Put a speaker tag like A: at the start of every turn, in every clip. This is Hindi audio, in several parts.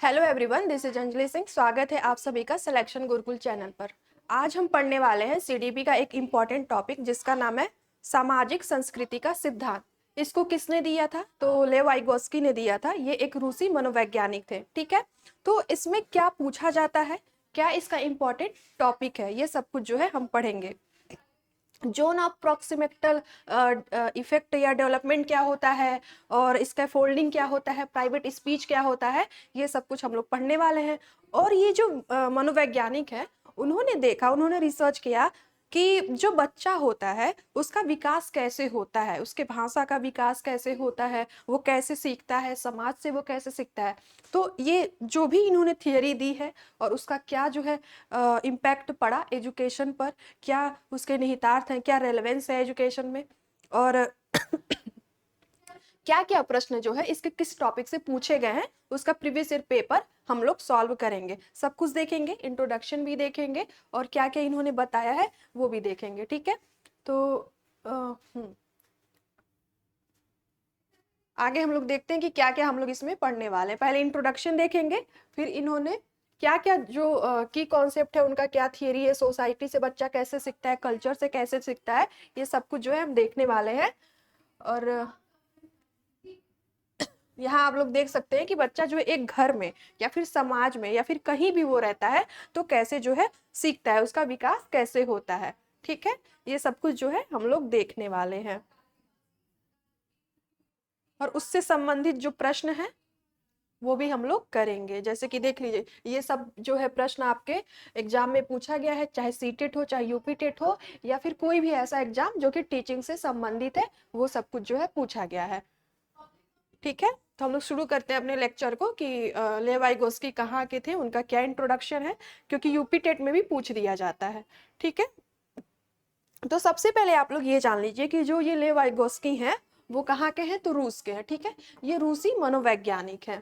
A: Hello everyone, this is Anjali Singh. स्वागत है आप सभी का सिलेक्शन गुरुकुल चैनल पर। आज हम पढ़ने वाले हैं सीडीपी का एक इम्पॉर्टेंट टॉपिक जिसका नाम है सामाजिक संस्कृति का सिद्धांत। इसको किसने दिया था? तो लेव वाइगोस्की ने दिया था। ये एक रूसी मनोवैज्ञानिक थे। ठीक है, तो इसमें क्या पूछा जाता है, क्या इसका इम्पॉर्टेंट टॉपिक है, ये सब कुछ जो है हम पढ़ेंगे। जोन ऑफ प्रॉक्सिमेटल इफेक्ट या डेवलपमेंट क्या होता है, और इसका फोल्डिंग क्या होता है, प्राइवेट स्पीच क्या होता है, ये सब कुछ हम लोग पढ़ने वाले हैं। और ये जो मनोवैज्ञानिक है, उन्होंने देखा, उन्होंने रिसर्च किया कि जो बच्चा होता है उसका विकास कैसे होता है, उसके भाषा का विकास कैसे होता है, वो कैसे सीखता है, समाज से वो कैसे सीखता है। तो ये जो भी इन्होंने थियरी दी है और उसका क्या जो है इम्पैक्ट पड़ा एजुकेशन पर, क्या उसके निहितार्थ हैं, क्या रेलेवेंस है एजुकेशन में, और क्या क्या प्रश्न जो है इसके किस टॉपिक से पूछे गए हैं, उसका प्रीवियस ईयर पेपर हम लोग सॉल्व करेंगे। सब कुछ देखेंगे, इंट्रोडक्शन भी देखेंगे और क्या क्या इन्होंने बताया है वो भी देखेंगे। ठीक है, तो आगे हम लोग देखते हैं कि क्या क्या हम लोग इसमें पढ़ने वाले हैं। पहले इंट्रोडक्शन देखेंगे, फिर इन्होंने क्या क्या जो की कॉन्सेप्ट है, उनका क्या थियरी है, सोसाइटी से बच्चा कैसे सीखता है, कल्चर से कैसे सीखता है, ये सब कुछ जो है हम देखने वाले हैं। और यहाँ आप लोग देख सकते हैं कि बच्चा जो है एक घर में या फिर समाज में या फिर कहीं भी वो रहता है तो कैसे जो है सीखता है, उसका विकास कैसे होता है। ठीक है, ये सब कुछ जो है हम लोग देखने वाले हैं। और उससे संबंधित जो प्रश्न है वो भी हम लोग करेंगे। जैसे कि देख लीजिए, ये सब जो है प्रश्न आपके एग्जाम में पूछा गया है, चाहे सीटेट हो, चाहे यूपी टेट हो, या फिर कोई भी ऐसा एग्जाम जो कि टीचिंग से संबंधित है, वो सब कुछ जो है पूछा गया है। ठीक है, तो हम लोग शुरू करते हैं अपने लेक्चर को कि लेव वाइगोस्की कहाँ के थे, उनका क्या इंट्रोडक्शन है, क्योंकि यूपी टेट में भी पूछ दिया जाता है। ठीक है, तो सबसे पहले आप लोग ये जान लीजिए कि जो ये लेव वाइगोस्की हैं वो कहाँ के हैं, तो रूस के हैं। ठीक है, ये रूसी मनोवैज्ञानिक हैं।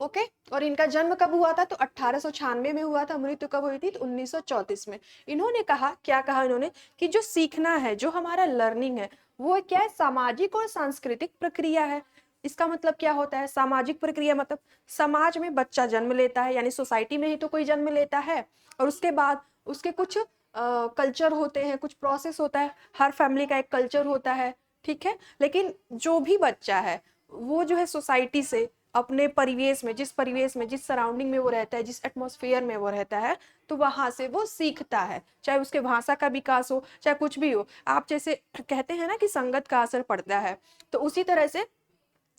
A: ओके, और इनका जन्म कब हुआ था, तो 1896 में हुआ था। मृत्यु कब हुई थी, तो 1934 में। इन्होंने कहा, क्या कहा इन्होंने, कि जो सीखना है, जो हमारा लर्निंग है, वो क्या है, सामाजिक और सांस्कृतिक प्रक्रिया है। इसका मतलब क्या होता है, सामाजिक प्रक्रिया मतलब समाज में बच्चा जन्म लेता है, यानी सोसाइटी में ही तो कोई जन्म लेता है, और उसके बाद उसके कुछ कल्चर होते हैं, कुछ प्रोसेस होता है, हर फैमिली का एक कल्चर होता है। ठीक है, लेकिन जो भी बच्चा है वो जो है सोसाइटी से, अपने परिवेश में, जिस परिवेश में, जिस सराउंडिंग में वो रहता है, जिस एटमॉस्फेयर में वो रहता है, तो वहां से वो सीखता है। चाहे उसके भाषा का विकास हो, चाहे कुछ भी हो। आप जैसे कहते हैं ना कि संगत का असर पड़ता है, तो उसी तरह से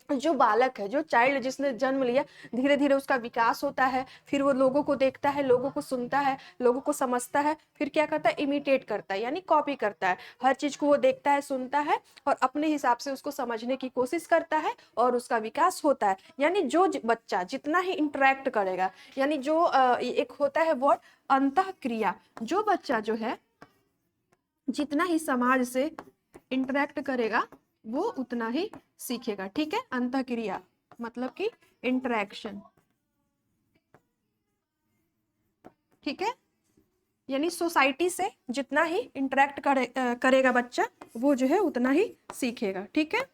A: जो बालक है, जो चाइल्ड जिसने जन्म लिया, धीरे धीरे उसका विकास होता है, फिर वो लोगों को देखता है, लोगों को सुनता है, लोगों को समझता है, फिर क्या करता है, इमिटेट करता है, यानी कॉपी करता है। हर चीज को वो देखता है, सुनता है और अपने हिसाब से उसको समझने की कोशिश करता है और उसका विकास होता है। यानी जो बच्चा जितना ही इंटरेक्ट करेगा, यानी जो एक होता है वर्ड अंतःक्रिया, जो बच्चा जो है जितना ही समाज से इंटरेक्ट करेगा वो उतना ही सीखेगा। ठीक है, अंतःक्रिया मतलब कि इंटरेक्शन। ठीक है, यानी सोसाइटी से जितना ही इंटरेक्ट करेगा बच्चा, वो जो है उतना ही सीखेगा। ठीक है,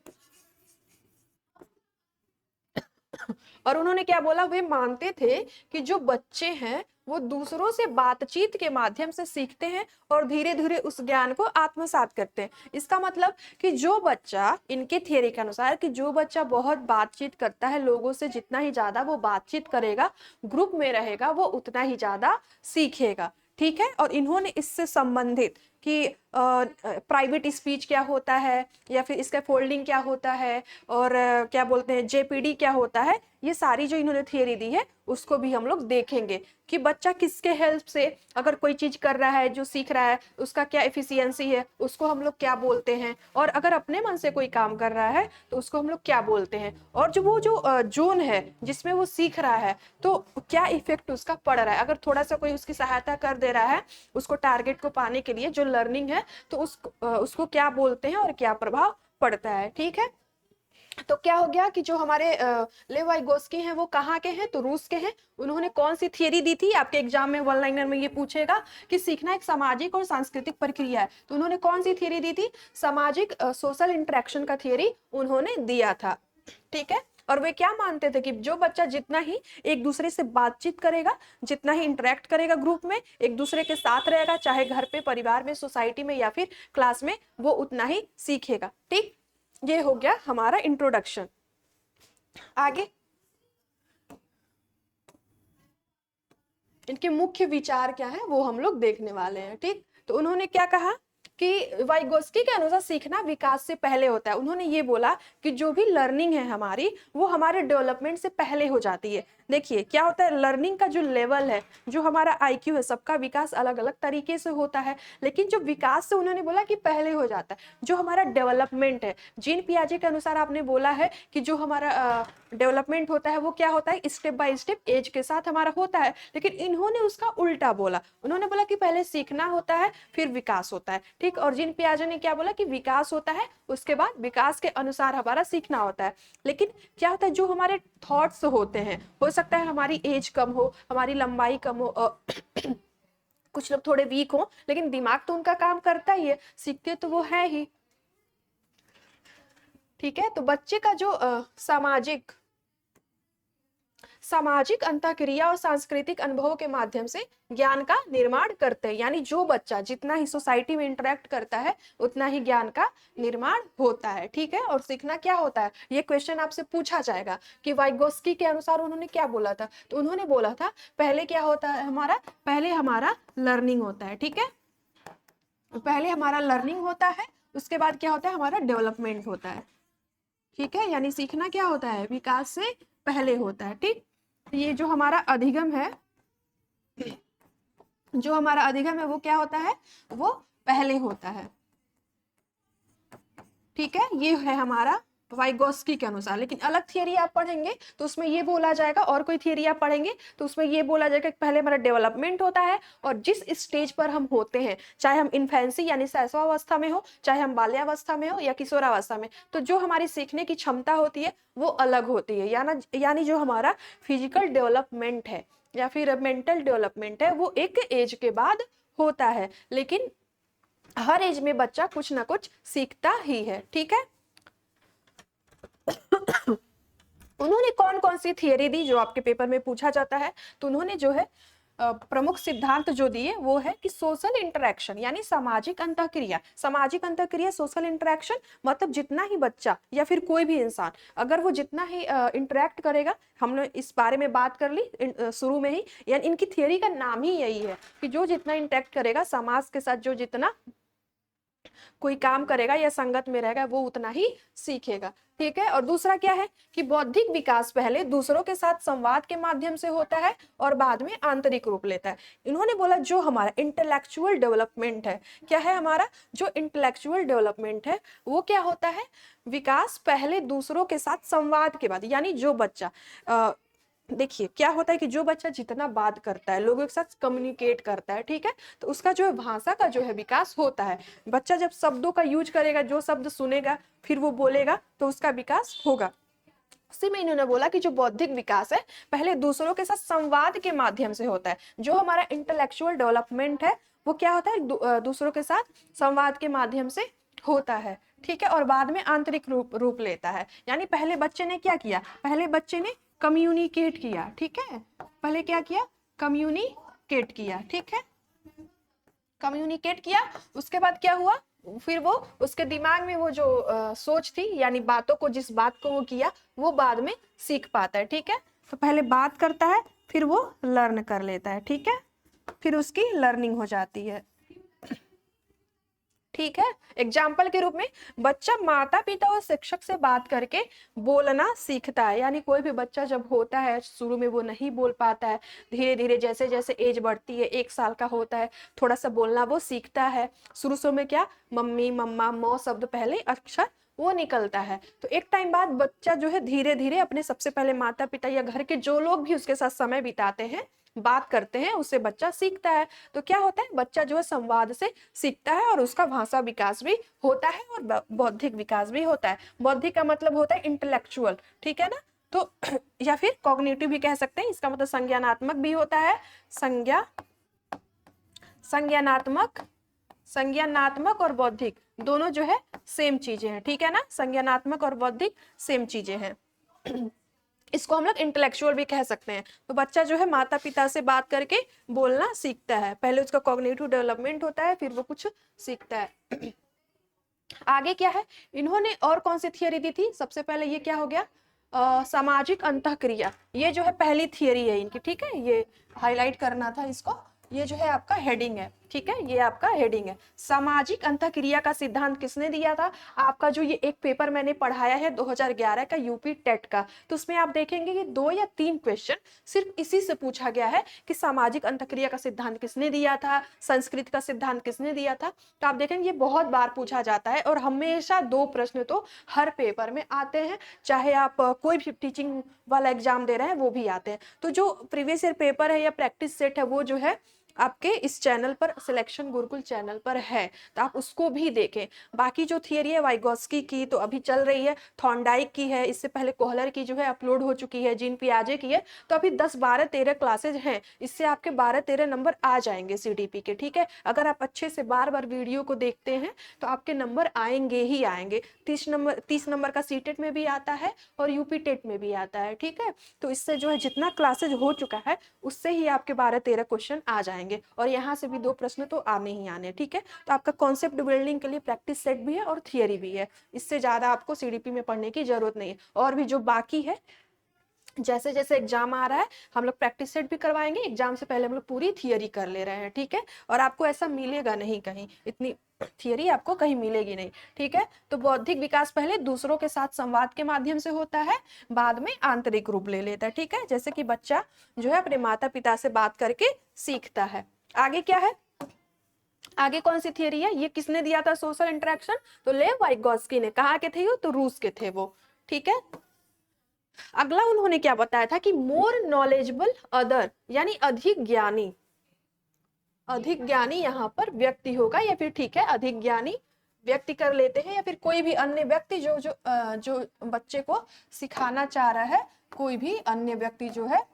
A: और उन्होंने क्या बोला, वे मानते थे कि जो बच्चे हैं वो दूसरों से बातचीत के माध्यम से सीखते हैं और धीरे धीरे उस ज्ञान को आत्मसात करते हैं। इसका मतलब कि जो बच्चा, इनके थियरी के अनुसार, कि जो बच्चा बहुत बातचीत करता है लोगों से, जितना ही ज्यादा वो बातचीत करेगा, ग्रुप में रहेगा, वो उतना ही ज्यादा सीखेगा। ठीक है, और इन्होंने इससे संबंधित कि प्राइवेट स्पीच क्या होता है, या फिर इसका फोल्डिंग क्या होता है, और क्या बोलते हैं जेपीडी क्या होता है, ये सारी जो इन्होंने थियरी दी है उसको भी हम लोग देखेंगे कि बच्चा किसके हेल्प से अगर कोई चीज कर रहा है, जो सीख रहा है, उसका क्या एफिशिएंसी है, उसको हम लोग क्या बोलते हैं, और अगर अपने मन से कोई काम कर रहा है तो उसको हम लोग क्या बोलते हैं, और जो वो जो जोन है जिसमें वो सीख रहा है, तो क्या इफेक्ट उसका पड़ रहा है। अगर थोड़ा सा कोई उसकी सहायता कर दे रहा है उसको टारगेट को पाने के लिए, जो लर्निंग है, तो उसको क्या बोलते हैं और क्या प्रभाव पड़ता है। ठीक है, तो क्या हो गया कि जो हमारे लेव वाइगोस्की हैं वो कहाँ के हैं, तो रूस के हैं। उन्होंने कौन सी थियरी दी थी, आपके एग्जाम में वन लाइनर में ये पूछेगा कि सीखना एक सामाजिक और सांस्कृतिक प्रक्रिया है, तो उन्होंने कौन सी थियरी दी थी, सामाजिक सोशल इंटरेक्शन का थियरी उन्होंने दिया था। ठीक है, और वे क्या मानते थे कि जो बच्चा जितना ही एक दूसरे से बातचीत करेगा, जितना ही इंटरेक्ट करेगा ग्रुप में, एक दूसरे के साथ रहेगा, चाहे घर पे, परिवार में, सोसाइटी में या फिर क्लास में, वो उतना ही सीखेगा। ठीक, ये हो गया हमारा इंट्रोडक्शन। आगे इनके मुख्य विचार क्या है वो हम लोग देखने वाले हैं। ठीक, तो उन्होंने क्या कहा कि वाइगोस्की के अनुसार सीखना विकास से पहले होता है। उन्होंने ये बोला कि जो भी लर्निंग है हमारी, वो हमारे डेवलपमेंट से पहले हो जाती है। देखिए क्या होता है, लर्निंग का जो लेवल है, जो हमारा आईक्यू है, सबका विकास अलग अलग तरीके से होता है, लेकिन जो विकास से उन्होंने बोला कि पहले हो जाता है। जो हमारा डेवलपमेंट है, जीन पियाजे के अनुसार आपने बोला है कि जो हमारा डेवलपमेंट होता है वो क्या होता है, स्टेप बाय स्टेप एज के साथ हमारा होता है, लेकिन इन्होंने उसका उल्टा बोला। उन्होंने बोला कि पहले सीखना होता है फिर विकास होता है। ठीक, और जीन पियाजे ने क्या बोला कि विकास होता है, उसके बाद विकास के अनुसार हमारा सीखना होता है। लेकिन क्या होता है, जो हमारे थॉट्स होते हैं, हो सकता है हमारी एज कम हो, हमारी लंबाई कम हो, कुछ लोग थोड़े वीक हो, लेकिन दिमाग तो उनका काम करता ही है, सीखते तो वो है ही। ठीक है, तो बच्चे का जो सामाजिक अंतःक्रिया और सांस्कृतिक अनुभवों के माध्यम से ज्ञान का निर्माण करते हैं। यानी जो बच्चा जितना ही सोसाइटी में इंटरेक्ट करता है, उतना ही ज्ञान का निर्माण होता है। ठीक है, और सीखना क्या होता है, ये क्वेश्चन आपसे पूछा जाएगा कि वाइगोस्की के अनुसार उन्होंने क्या बोला था। तो उन्होंने बोला था पहले क्या होता है हमारा, पहले हमारा लर्निंग होता है। ठीक है, पहले हमारा लर्निंग होता है, उसके बाद क्या होता है, हमारा डेवलपमेंट होता है। ठीक है, यानी सीखना क्या होता है, विकास से पहले होता है। ठीक, ये जो हमारा अधिगम है, जो हमारा अधिगम है वो क्या होता है, वो पहले होता है। ठीक है, ये है हमारा वाइगोस्की के अनुसार। लेकिन अलग थियरी आप पढ़ेंगे तो उसमें ये बोला जाएगा, और कोई थियरी आप पढ़ेंगे तो उसमें ये बोला जाएगा कि पहले हमारा डेवलपमेंट होता है, और जिस स्टेज पर हम होते हैं, चाहे हम इन्फेंसी यानी शैशवावस्था में हो, चाहे हम बाल्यावस्था में हो या किशोरावस्था में, तो जो हमारी सीखने की क्षमता होती है वो अलग होती है। यानी जो हमारा फिजिकल डेवलपमेंट है या फिर मेंटल डेवलपमेंट है, वो एक एज के बाद होता है, लेकिन हर एज में बच्चा कुछ ना कुछ सीखता ही है। ठीक है, उन्होंने कौन कौन सी थियरी दी जो आपके पेपर में पूछा जाता है, तो उन्होंने जो है प्रमुख सिद्धांत जो दिए वो है कि सोशल इंटरेक्शन यानी सामाजिक अंतःक्रिया। सामाजिक अंतःक्रिया, सोशल इंटरेक्शन मतलब जितना ही बच्चा या फिर कोई भी इंसान, अगर वो जितना ही इंटरेक्ट करेगा, हमने इस बारे में बात कर ली शुरू में ही, यानी इनकी थियरी का नाम ही यही है कि जो जितना इंटरेक्ट करेगा समाज के साथ, जो जितना कोई काम करेगा या संगत में रहेगा, वो उतना ही सीखेगा। ठीक है, और दूसरा क्या है कि बौद्धिक विकास पहले दूसरों के साथ संवाद के माध्यम से होता है और बाद में आंतरिक रूप लेता है। इन्होंने बोला जो हमारा इंटेलेक्चुअल डेवलपमेंट है, क्या है हमारा जो इंटेलेक्चुअल डेवलपमेंट है, वो क्या होता है, विकास पहले दूसरों के साथ संवाद के बाद। यानी जो बच्चा देखिए क्या होता है कि जो बच्चा जितना बात करता है, लोगों के साथ कम्युनिकेट करता है, ठीक है, तो उसका जो है भाषा का जो है विकास होता है। बच्चा जब शब्दों का यूज करेगा, जो शब्द सुनेगा फिर वो बोलेगा, तो उसका विकास होगा। उसी में इन्होंने बोला कि जो बौद्धिक विकास है पहले दूसरों के साथ संवाद के माध्यम से होता है। जो हमारा इंटेलेक्चुअल डेवलपमेंट है वो क्या होता है, दूसरों के साथ संवाद के माध्यम से होता है। ठीक है, और बाद में आंतरिक रूप लेता है। यानी पहले बच्चे ने क्या किया, पहले बच्चे ने कम्युनिकेट किया। ठीक है, पहले क्या किया, कम्युनिकेट किया। ठीक है, कम्युनिकेट किया, उसके बाद क्या हुआ, फिर वो उसके दिमाग में वो जो सोच थी, यानी बातों को, जिस बात को वो किया वो बाद में सीख पाता है। ठीक है, तो पहले बात करता है फिर वो लर्न कर लेता है। ठीक है, फिर उसकी लर्निंग हो जाती है। ठीक है, एग्जाम्पल के रूप में बच्चा माता पिता और शिक्षक से बात करके बोलना सीखता है। यानी कोई भी बच्चा जब होता है, शुरू में वो नहीं बोल पाता है, धीरे धीरे जैसे जैसे एज बढ़ती है, 1 साल का होता है, थोड़ा सा बोलना वो सीखता है। शुरू शुरू में क्या, मम्मी मम्मा मौ शब्द पहले अक्षर वो निकलता है। तो एक टाइम बाद बच्चा जो है धीरे धीरे अपने, सबसे पहले माता पिता या घर के जो लोग भी उसके साथ समय बिताते हैं, बात करते हैं, उससे बच्चा सीखता है। तो क्या होता है, बच्चा जो है संवाद से सीखता है और उसका भाषा विकास भी होता है और बौद्धिक विकास भी होता है। बौद्धिक का मतलब होता है इंटेलेक्चुअल। ठीक है ना, तो या फिर कॉग्निटिव भी कह सकते हैं, इसका मतलब संज्ञानात्मक भी होता है। संज्ञानात्मक और बौद्धिक दोनों जो है सेम चीजें हैं। ठीक है ना, संज्ञानात्मक और बौद्धिक सेम चीजें हैं। इसको हम लोग इंटेलेक्चुअल भी कह सकते हैं। तो बच्चा जो है माता पिता से बात करके बोलना सीखता है, पहले उसका कॉग्निटिव डेवलपमेंट होता है, फिर वो कुछ सीखता है। आगे क्या है, इन्होंने और कौन सी थियरी दी थी, सबसे पहले ये क्या हो गया, सामाजिक अंतःक्रिया, ये जो है पहली थियरी है इनकी, ठीक है, ये हाईलाइट करना था इसको, ये जो है आपका हेडिंग है, ठीक है, ये आपका हेडिंग है। सामाजिक अंतःक्रिया का सिद्धांत किसने दिया था, आपका जो ये एक पेपर मैंने पढ़ाया है 2011 का यूपी टेट का, तो उसमें आप देखेंगे कि 2 या 3 क्वेश्चन सिर्फ इसी से पूछा गया है कि सामाजिक अंतःक्रिया का सिद्धांत किसने दिया था, संस्कृत का सिद्धांत किसने दिया था। तो आप देखेंगे ये बहुत बार पूछा जाता है और हमेशा 2 प्रश्न तो हर पेपर में आते हैं, चाहे आप कोई भी टीचिंग वाला एग्जाम दे रहे हैं वो भी आते हैं। तो जो प्रीवियस ईयर पेपर है या प्रैक्टिस सेट है वो जो है आपके इस चैनल पर, सिलेक्शन गुरुकुल चैनल पर है, तो आप उसको भी देखें। बाकी जो थियरी है वाइगोस्की की तो अभी चल रही है, थॉर्नडाइक की है, इससे पहले कोहलर की जो है अपलोड हो चुकी है, जीन पियाजे की है, तो अभी 10 12 13 क्लासेज हैं, इससे आपके 12 13 नंबर आ जाएंगे सीडीपी के, ठीक है। अगर आप अच्छे से बार बार वीडियो को देखते हैं तो आपके नंबर आएंगे ही आएंगे। 30 नंबर का सीटेट में भी आता है और यूपी टेट में भी आता है, ठीक है। तो इससे जो है जितना क्लासेज हो चुका है उससे ही आपके 12 13 क्वेश्चन आ जाएंगे, और यहाँ से भी 2 प्रश्न तो आने ही आने, ठीक है। तो आपका कॉन्सेप्ट बिल्डिंग के लिए प्रैक्टिस सेट भी है और थियरी भी है, इससे ज्यादा आपको सीडीपी में पढ़ने की जरूरत नहीं है। और भी जो बाकी है, जैसे जैसे एग्जाम आ रहा है हम लोग प्रैक्टिस सेट भी करवाएंगे, एग्जाम से पहले हम लोग पूरी थियरी कर ले रहे हैं, ठीक है। और आपको ऐसा मिलेगा नहीं कहीं, इतनी थियरी आपको कहीं मिलेगी नहीं, ठीक है। तो बौद्धिक विकास पहले दूसरों के साथ संवाद के माध्यम से होता है, बाद में आंतरिक रूप ले लेता है, ठीक है। जैसे कि बच्चा जो है अपने माता पिता से बात करके सीखता है। आगे क्या है, आगे कौन सी थियरी है, ये किसने दिया था सोशल इंटरेक्शन, तो लेव वाइगोस्की ने, कहाँ के थे वो, तो रूस के थे वो, ठीक है। अगला उन्होंने क्या बताया था कि मोर नॉलेजेबल अदर, यानी अधिक ज्ञानी, अधिक ज्ञानी यहाँ पर व्यक्ति होगा, या फिर ठीक है अधिक ज्ञानी व्यक्ति कर लेते हैं, या फिर कोई भी अन्य व्यक्ति जो बच्चे को सिखाना चाह रहा है, कोई भी अन्य व्यक्ति जो है।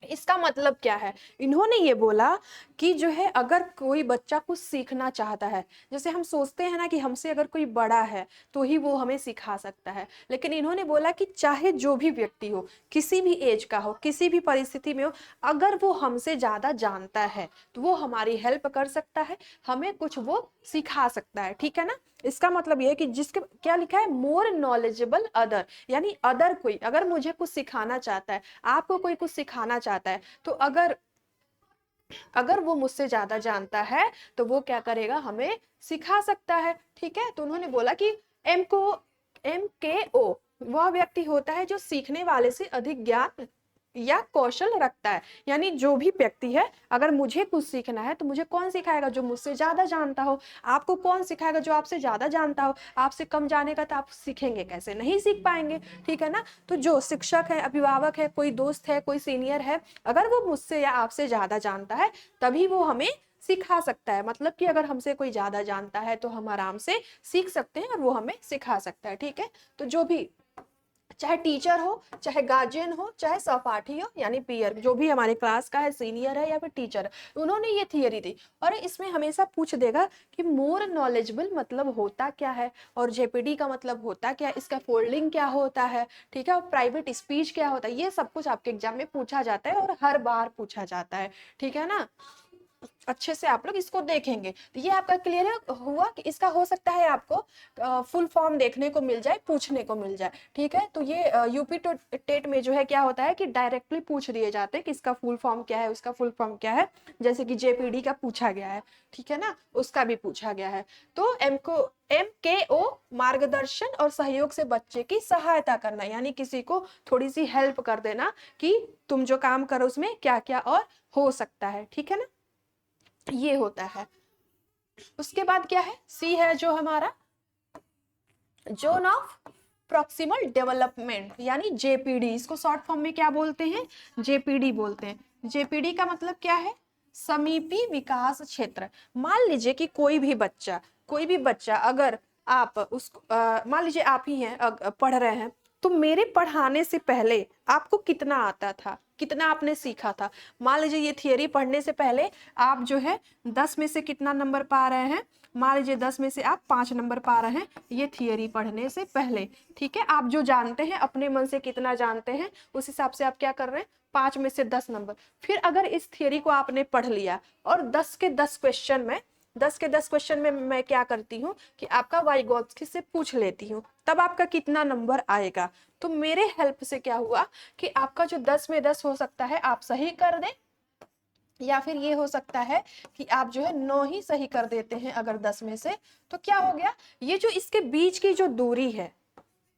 A: इसका मतलब क्या है, इन्होंने ये बोला कि जो है अगर कोई बच्चा कुछ सीखना चाहता है, जैसे हम सोचते हैं ना कि हमसे अगर कोई बड़ा है तो ही वो हमें सिखा सकता है, लेकिन इन्होंने बोला कि चाहे जो भी व्यक्ति हो, किसी भी एज का हो, किसी भी परिस्थिति में हो, अगर वो हमसे ज्यादा जानता है तो वो हमारी हेल्प कर सकता है, हमें कुछ वो सिखा सकता है, ठीक है ना। इसका मतलब ये है कि जिसके क्या लिखा है, मोर नॉलेजेबल अदर, यानी अदर कोई अगर मुझे कुछ सिखाना चाहता है, आपको कोई कुछ सिखाना चाहता है, तो अगर अगर वो मुझसे ज्यादा जानता है तो वो क्या करेगा, हमें सिखा सकता है, ठीक है। तो उन्होंने बोला कि MKO वह व्यक्ति होता है जो सीखने वाले से अधिक ज्ञान या कौशल रखता है, यानी जो भी व्यक्ति है, अगर मुझे कुछ सीखना है तो मुझे कौन सिखाएगा, जो मुझसे ज्यादा जानता हो, आपको कौन सिखाएगा, जो आपसे ज्यादा जानता हो, आपसे कम जानेगा तो आप सीखेंगे कैसे, नहीं सीख पाएंगे, ठीक है ना। तो जो शिक्षक है, अभिभावक है, कोई दोस्त है, कोई सीनियर है, अगर वो मुझसे या आपसे ज्यादा जानता है तभी वो हमें सिखा सकता है, मतलब कि अगर हमसे कोई ज्यादा जानता है तो हम आराम से सीख सकते हैं और वो हमें सिखा सकता है, ठीक है। तो जो भी, चाहे टीचर हो, चाहे गार्जियन हो, चाहे सहपाठी हो, यानी पीयर, जो भी हमारे क्लास का है, सीनियर है या फिर टीचर है, उन्होंने ये थियरी दी। और इसमें हमेशा पूछ देगा कि मोर नॉलेजेबल मतलब होता क्या है, और जेपीडी का मतलब होता क्या है, इसका फोल्डिंग क्या होता है, ठीक है, और प्राइवेट स्पीच क्या होता है, ये सब कुछ आपके एग्जाम में पूछा जाता है और हर बार पूछा जाता है, ठीक है ना। अच्छे से आप लोग इसको देखेंगे तो ये आपका क्लियर हुआ कि इसका हो सकता है आपको फुल फॉर्म देखने को मिल जाए, पूछने को मिल जाए, ठीक है। तो ये यूपी टेट में जो है क्या होता है कि डायरेक्टली पूछ दिए जाते हैं कि इसका फुल फॉर्म क्या है, उसका फुल फॉर्म क्या है, जैसे कि जेपीडी का पूछा गया है, ठीक है ना, उसका भी पूछा गया है। तो MKO मार्गदर्शन और सहयोग से बच्चे की सहायता करना, यानी किसी को थोड़ी सी हेल्प कर देना कि तुम जो काम करो उसमें क्या क्या और हो सकता है, ठीक है ना, ये होता है। उसके बाद क्या है, सी है जो हमारा जोन ऑफ प्रॉक्सिमल डेवलपमेंट, यानी जेपीडी, इसको शॉर्ट फॉर्म में क्या बोलते हैं, जेपीडी बोलते हैं। जेपीडी का मतलब क्या है, समीपी विकास क्षेत्र। मान लीजिए कि कोई भी बच्चा अगर आप उसको मान लीजिए आप ही हैं, पढ़ रहे हैं, तो मेरे पढ़ाने से पहले आपको कितना आता था, कितना आपने सीखा था। मान लीजिए ये थियरी पढ़ने से पहले आप जो है 10 में से कितना नंबर पा रहे हैं, मान लीजिए 10 में से आप 5 नंबर पा रहे हैं ये थियरी पढ़ने से पहले, ठीक है। आप जो जानते हैं अपने मन से कितना जानते हैं उस हिसाब से आप क्या कर रहे हैं, 5 में से 10 नंबर। फिर अगर इस थियरी को आपने पढ़ लिया और 10 के 10 क्वेश्चन में 10 के 10 क्वेश्चन में मैं क्या करती हूँ कि आपका वाइगोत्स्की से पूछ लेती हूँ, तब आपका कितना नंबर आएगा। तो मेरे हेल्प से क्या हुआ कि आपका जो 10 में 10 हो सकता है आप सही कर दें, या फिर ये हो सकता है कि आप जो है 9 ही सही कर देते हैं अगर 10 में से। तो क्या हो गया, ये जो इसके बीच की जो दूरी है,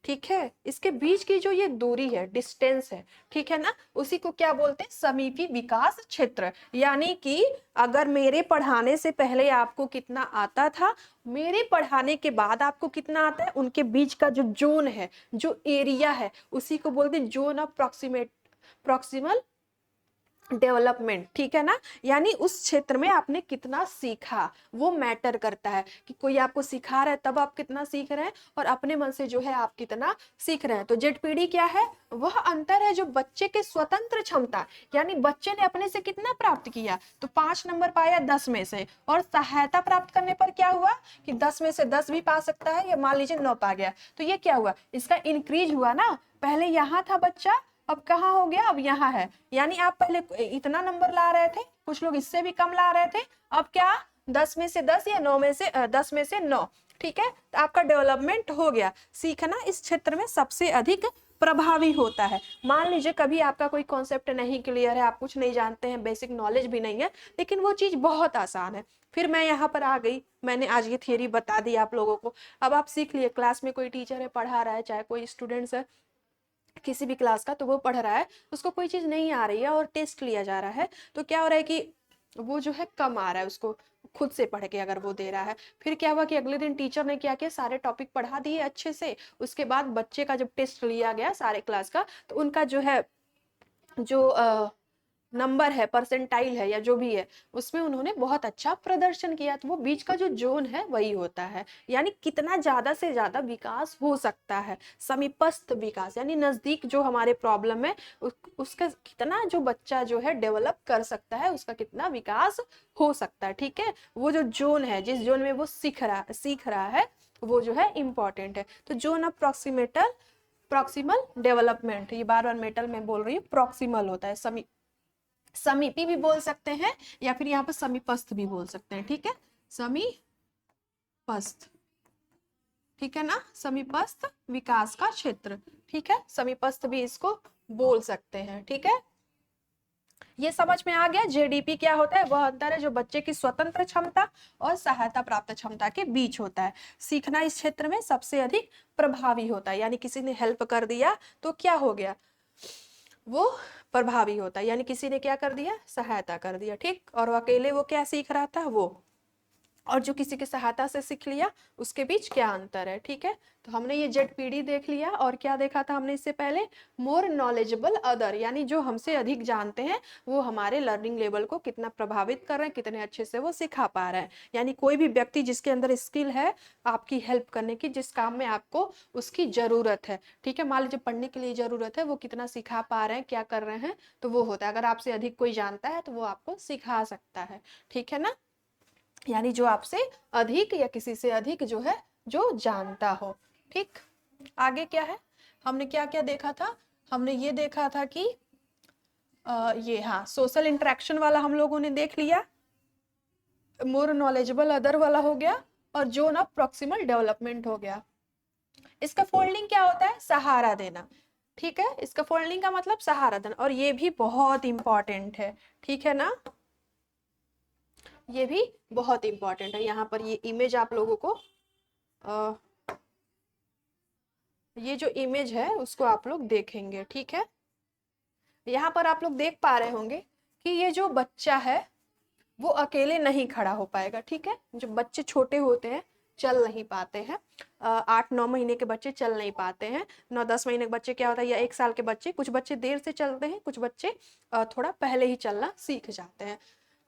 A: ठीक है, इसके बीच की जो ये दूरी है, डिस्टेंस है, ठीक है ना, उसी को क्या बोलते हैं, समीपी विकास क्षेत्र। यानी कि अगर मेरे पढ़ाने से पहले आपको कितना आता था, मेरे पढ़ाने के बाद आपको कितना आता है, उनके बीच का जो जोन है, जो एरिया है, उसी को बोलते हैं जोन ऑफ प्रॉक्सिमल डेवलपमेंट, ठीक है ना। यानी उस क्षेत्र में आपने कितना सीखा वो मैटर करता है, कि कोई आपको सिखा रहा है तब आप कितना सीख रहे हैं, और अपने मन से जो है आप कितना सीख रहे हैं। तो जेडपीडी क्या है, वह अंतर है जो बच्चे के स्वतंत्र क्षमता, यानी बच्चे ने अपने से कितना प्राप्त किया, तो 5 नंबर पाया 10 में से, और सहायता प्राप्त करने पर क्या हुआ कि 10 में से 10 भी पा सकता है, या मान लीजिए 9 पा गया, तो ये क्या हुआ, इसका इंक्रीज हुआ ना। पहले यहाँ था बच्चा, अब कहाँ हो गया, अब यहाँ है। यानी आप पहले इतना नंबर ला रहे थे, कुछ लोग इससे भी कम ला रहे थे, अब क्या 10 में से 10 या 9 में से 10 में से 9, ठीक है। तो आपका डेवलपमेंट हो गया। सीखना इस क्षेत्र में सबसे अधिक प्रभावी होता है। मान लीजिए कभी आपका कोई कॉन्सेप्ट नहीं क्लियर है, आप कुछ नहीं जानते हैं, बेसिक नॉलेज भी नहीं है, लेकिन वो चीज बहुत आसान है, फिर मैं यहाँ पर आ गई, मैंने आज ये थियरी बता दी आप लोगों को, अब आप सीख लिए। क्लास में कोई टीचर है पढ़ा रहा है, चाहे कोई स्टूडेंट्स है किसी भी क्लास का, तो वो पढ़ रहा है, उसको कोई चीज नहीं आ रही है और टेस्ट लिया जा रहा है, तो क्या हो रहा है कि वो जो है कम आ रहा है उसको, खुद से पढ़ के अगर वो दे रहा है। फिर क्या हुआ कि अगले दिन टीचर ने क्या किया, सारे टॉपिक पढ़ा दिए अच्छे से, उसके बाद बच्चे का जब टेस्ट लिया गया सारे क्लास का, तो उनका जो है जो नंबर है, परसेंटाइल है या जो भी है, उसमें उन्होंने बहुत अच्छा प्रदर्शन किया। तो वो बीच का जो जोन है वही होता है, यानी कितना ज्यादा से ज्यादा विकास हो सकता है। समीपस्थ विकास यानी नजदीक जो हमारे प्रॉब्लम है उसका कितना जो बच्चा जो है डेवलप कर सकता है, उसका कितना विकास हो सकता है, ठीक है। वो जो जोन है, जिस जोन में वो सीख रहा है, वो जो है इंपॉर्टेंट है। तो जोन ऑफ प्रॉक्सिमल डेवलपमेंट, ये बार बार मेटल में बोल रही हूँ, प्रॉक्सिमल होता है, समीपी भी बोल सकते हैं, या फिर यहाँ पर समीपस्थ भी बोल सकते हैं, ठीक है, समीपस्थ, ठीक है ना, समीपस्थ विकास का क्षेत्र, ठीक है, समीपस्थ भी इसको बोल सकते हैं, ठीक है। ये समझ में आ गया। जेडीपी क्या होता है, वह अंतर है जो बच्चे की स्वतंत्र क्षमता और सहायता प्राप्त क्षमता के बीच होता है। सीखना इस क्षेत्र में सबसे अधिक प्रभावी होता है, यानी किसी ने हेल्प कर दिया तो क्या हो गया, वो प्रभावी होता है, यानी किसी ने क्या कर दिया, सहायता कर दिया, ठीक। और वो अकेले वो क्या सीख रहा था, वो, और जो किसी की सहायता से सीख लिया उसके बीच क्या अंतर है, ठीक है। तो हमने ये जेडपीडी देख लिया, और क्या देखा था हमने इससे पहले, मोर नॉलेजेबल अदर, यानी जो हमसे अधिक जानते हैं वो हमारे लर्निंग लेवल को कितना प्रभावित कर रहे हैं, कितने अच्छे से वो सिखा पा रहे हैं। यानी कोई भी व्यक्ति जिसके अंदर स्किल है आपकी हेल्प करने की, जिस काम में आपको उसकी जरूरत है, ठीक है, मान लीजिए पढ़ने के लिए जरूरत है, वो कितना सिखा पा रहे हैं, क्या कर रहे हैं, तो वो होता है। अगर आपसे अधिक कोई जानता है तो वो आपको सिखा सकता है, ठीक है ना, यानी जो आपसे अधिक या किसी से अधिक जो है जो जानता हो, ठीक। आगे क्या है, हमने क्या क्या देखा था, हमने ये देखा था कि ये, हाँ, सोशल इंटरेक्शन वाला हम लोगों ने देख लिया, मोर नॉलेजेबल अदर वाला हो गया, और जोन ऑफ प्रॉक्सिमल डेवलपमेंट हो गया। इसका फोल्डिंग क्या होता है, सहारा देना, ठीक है, इसका फोल्डिंग का मतलब सहारा देना, और ये भी बहुत इंपॉर्टेंट है, ठीक है ना, ये भी बहुत इंपॉर्टेंट है। यहाँ पर ये इमेज आप लोगों को ये जो इमेज है उसको आप लोग देखेंगे, ठीक है। यहाँ पर आप लोग देख पा रहे होंगे कि ये जो बच्चा है वो अकेले नहीं खड़ा हो पाएगा, ठीक है। जो बच्चे छोटे होते हैं चल नहीं पाते हैं, 8-9 महीने के बच्चे चल नहीं पाते हैं, 9-10 महीने के बच्चे क्या होता है, या 1 साल के बच्चे, कुछ बच्चे देर से चलते हैं, कुछ बच्चे थोड़ा पहले ही चलना सीख जाते हैं।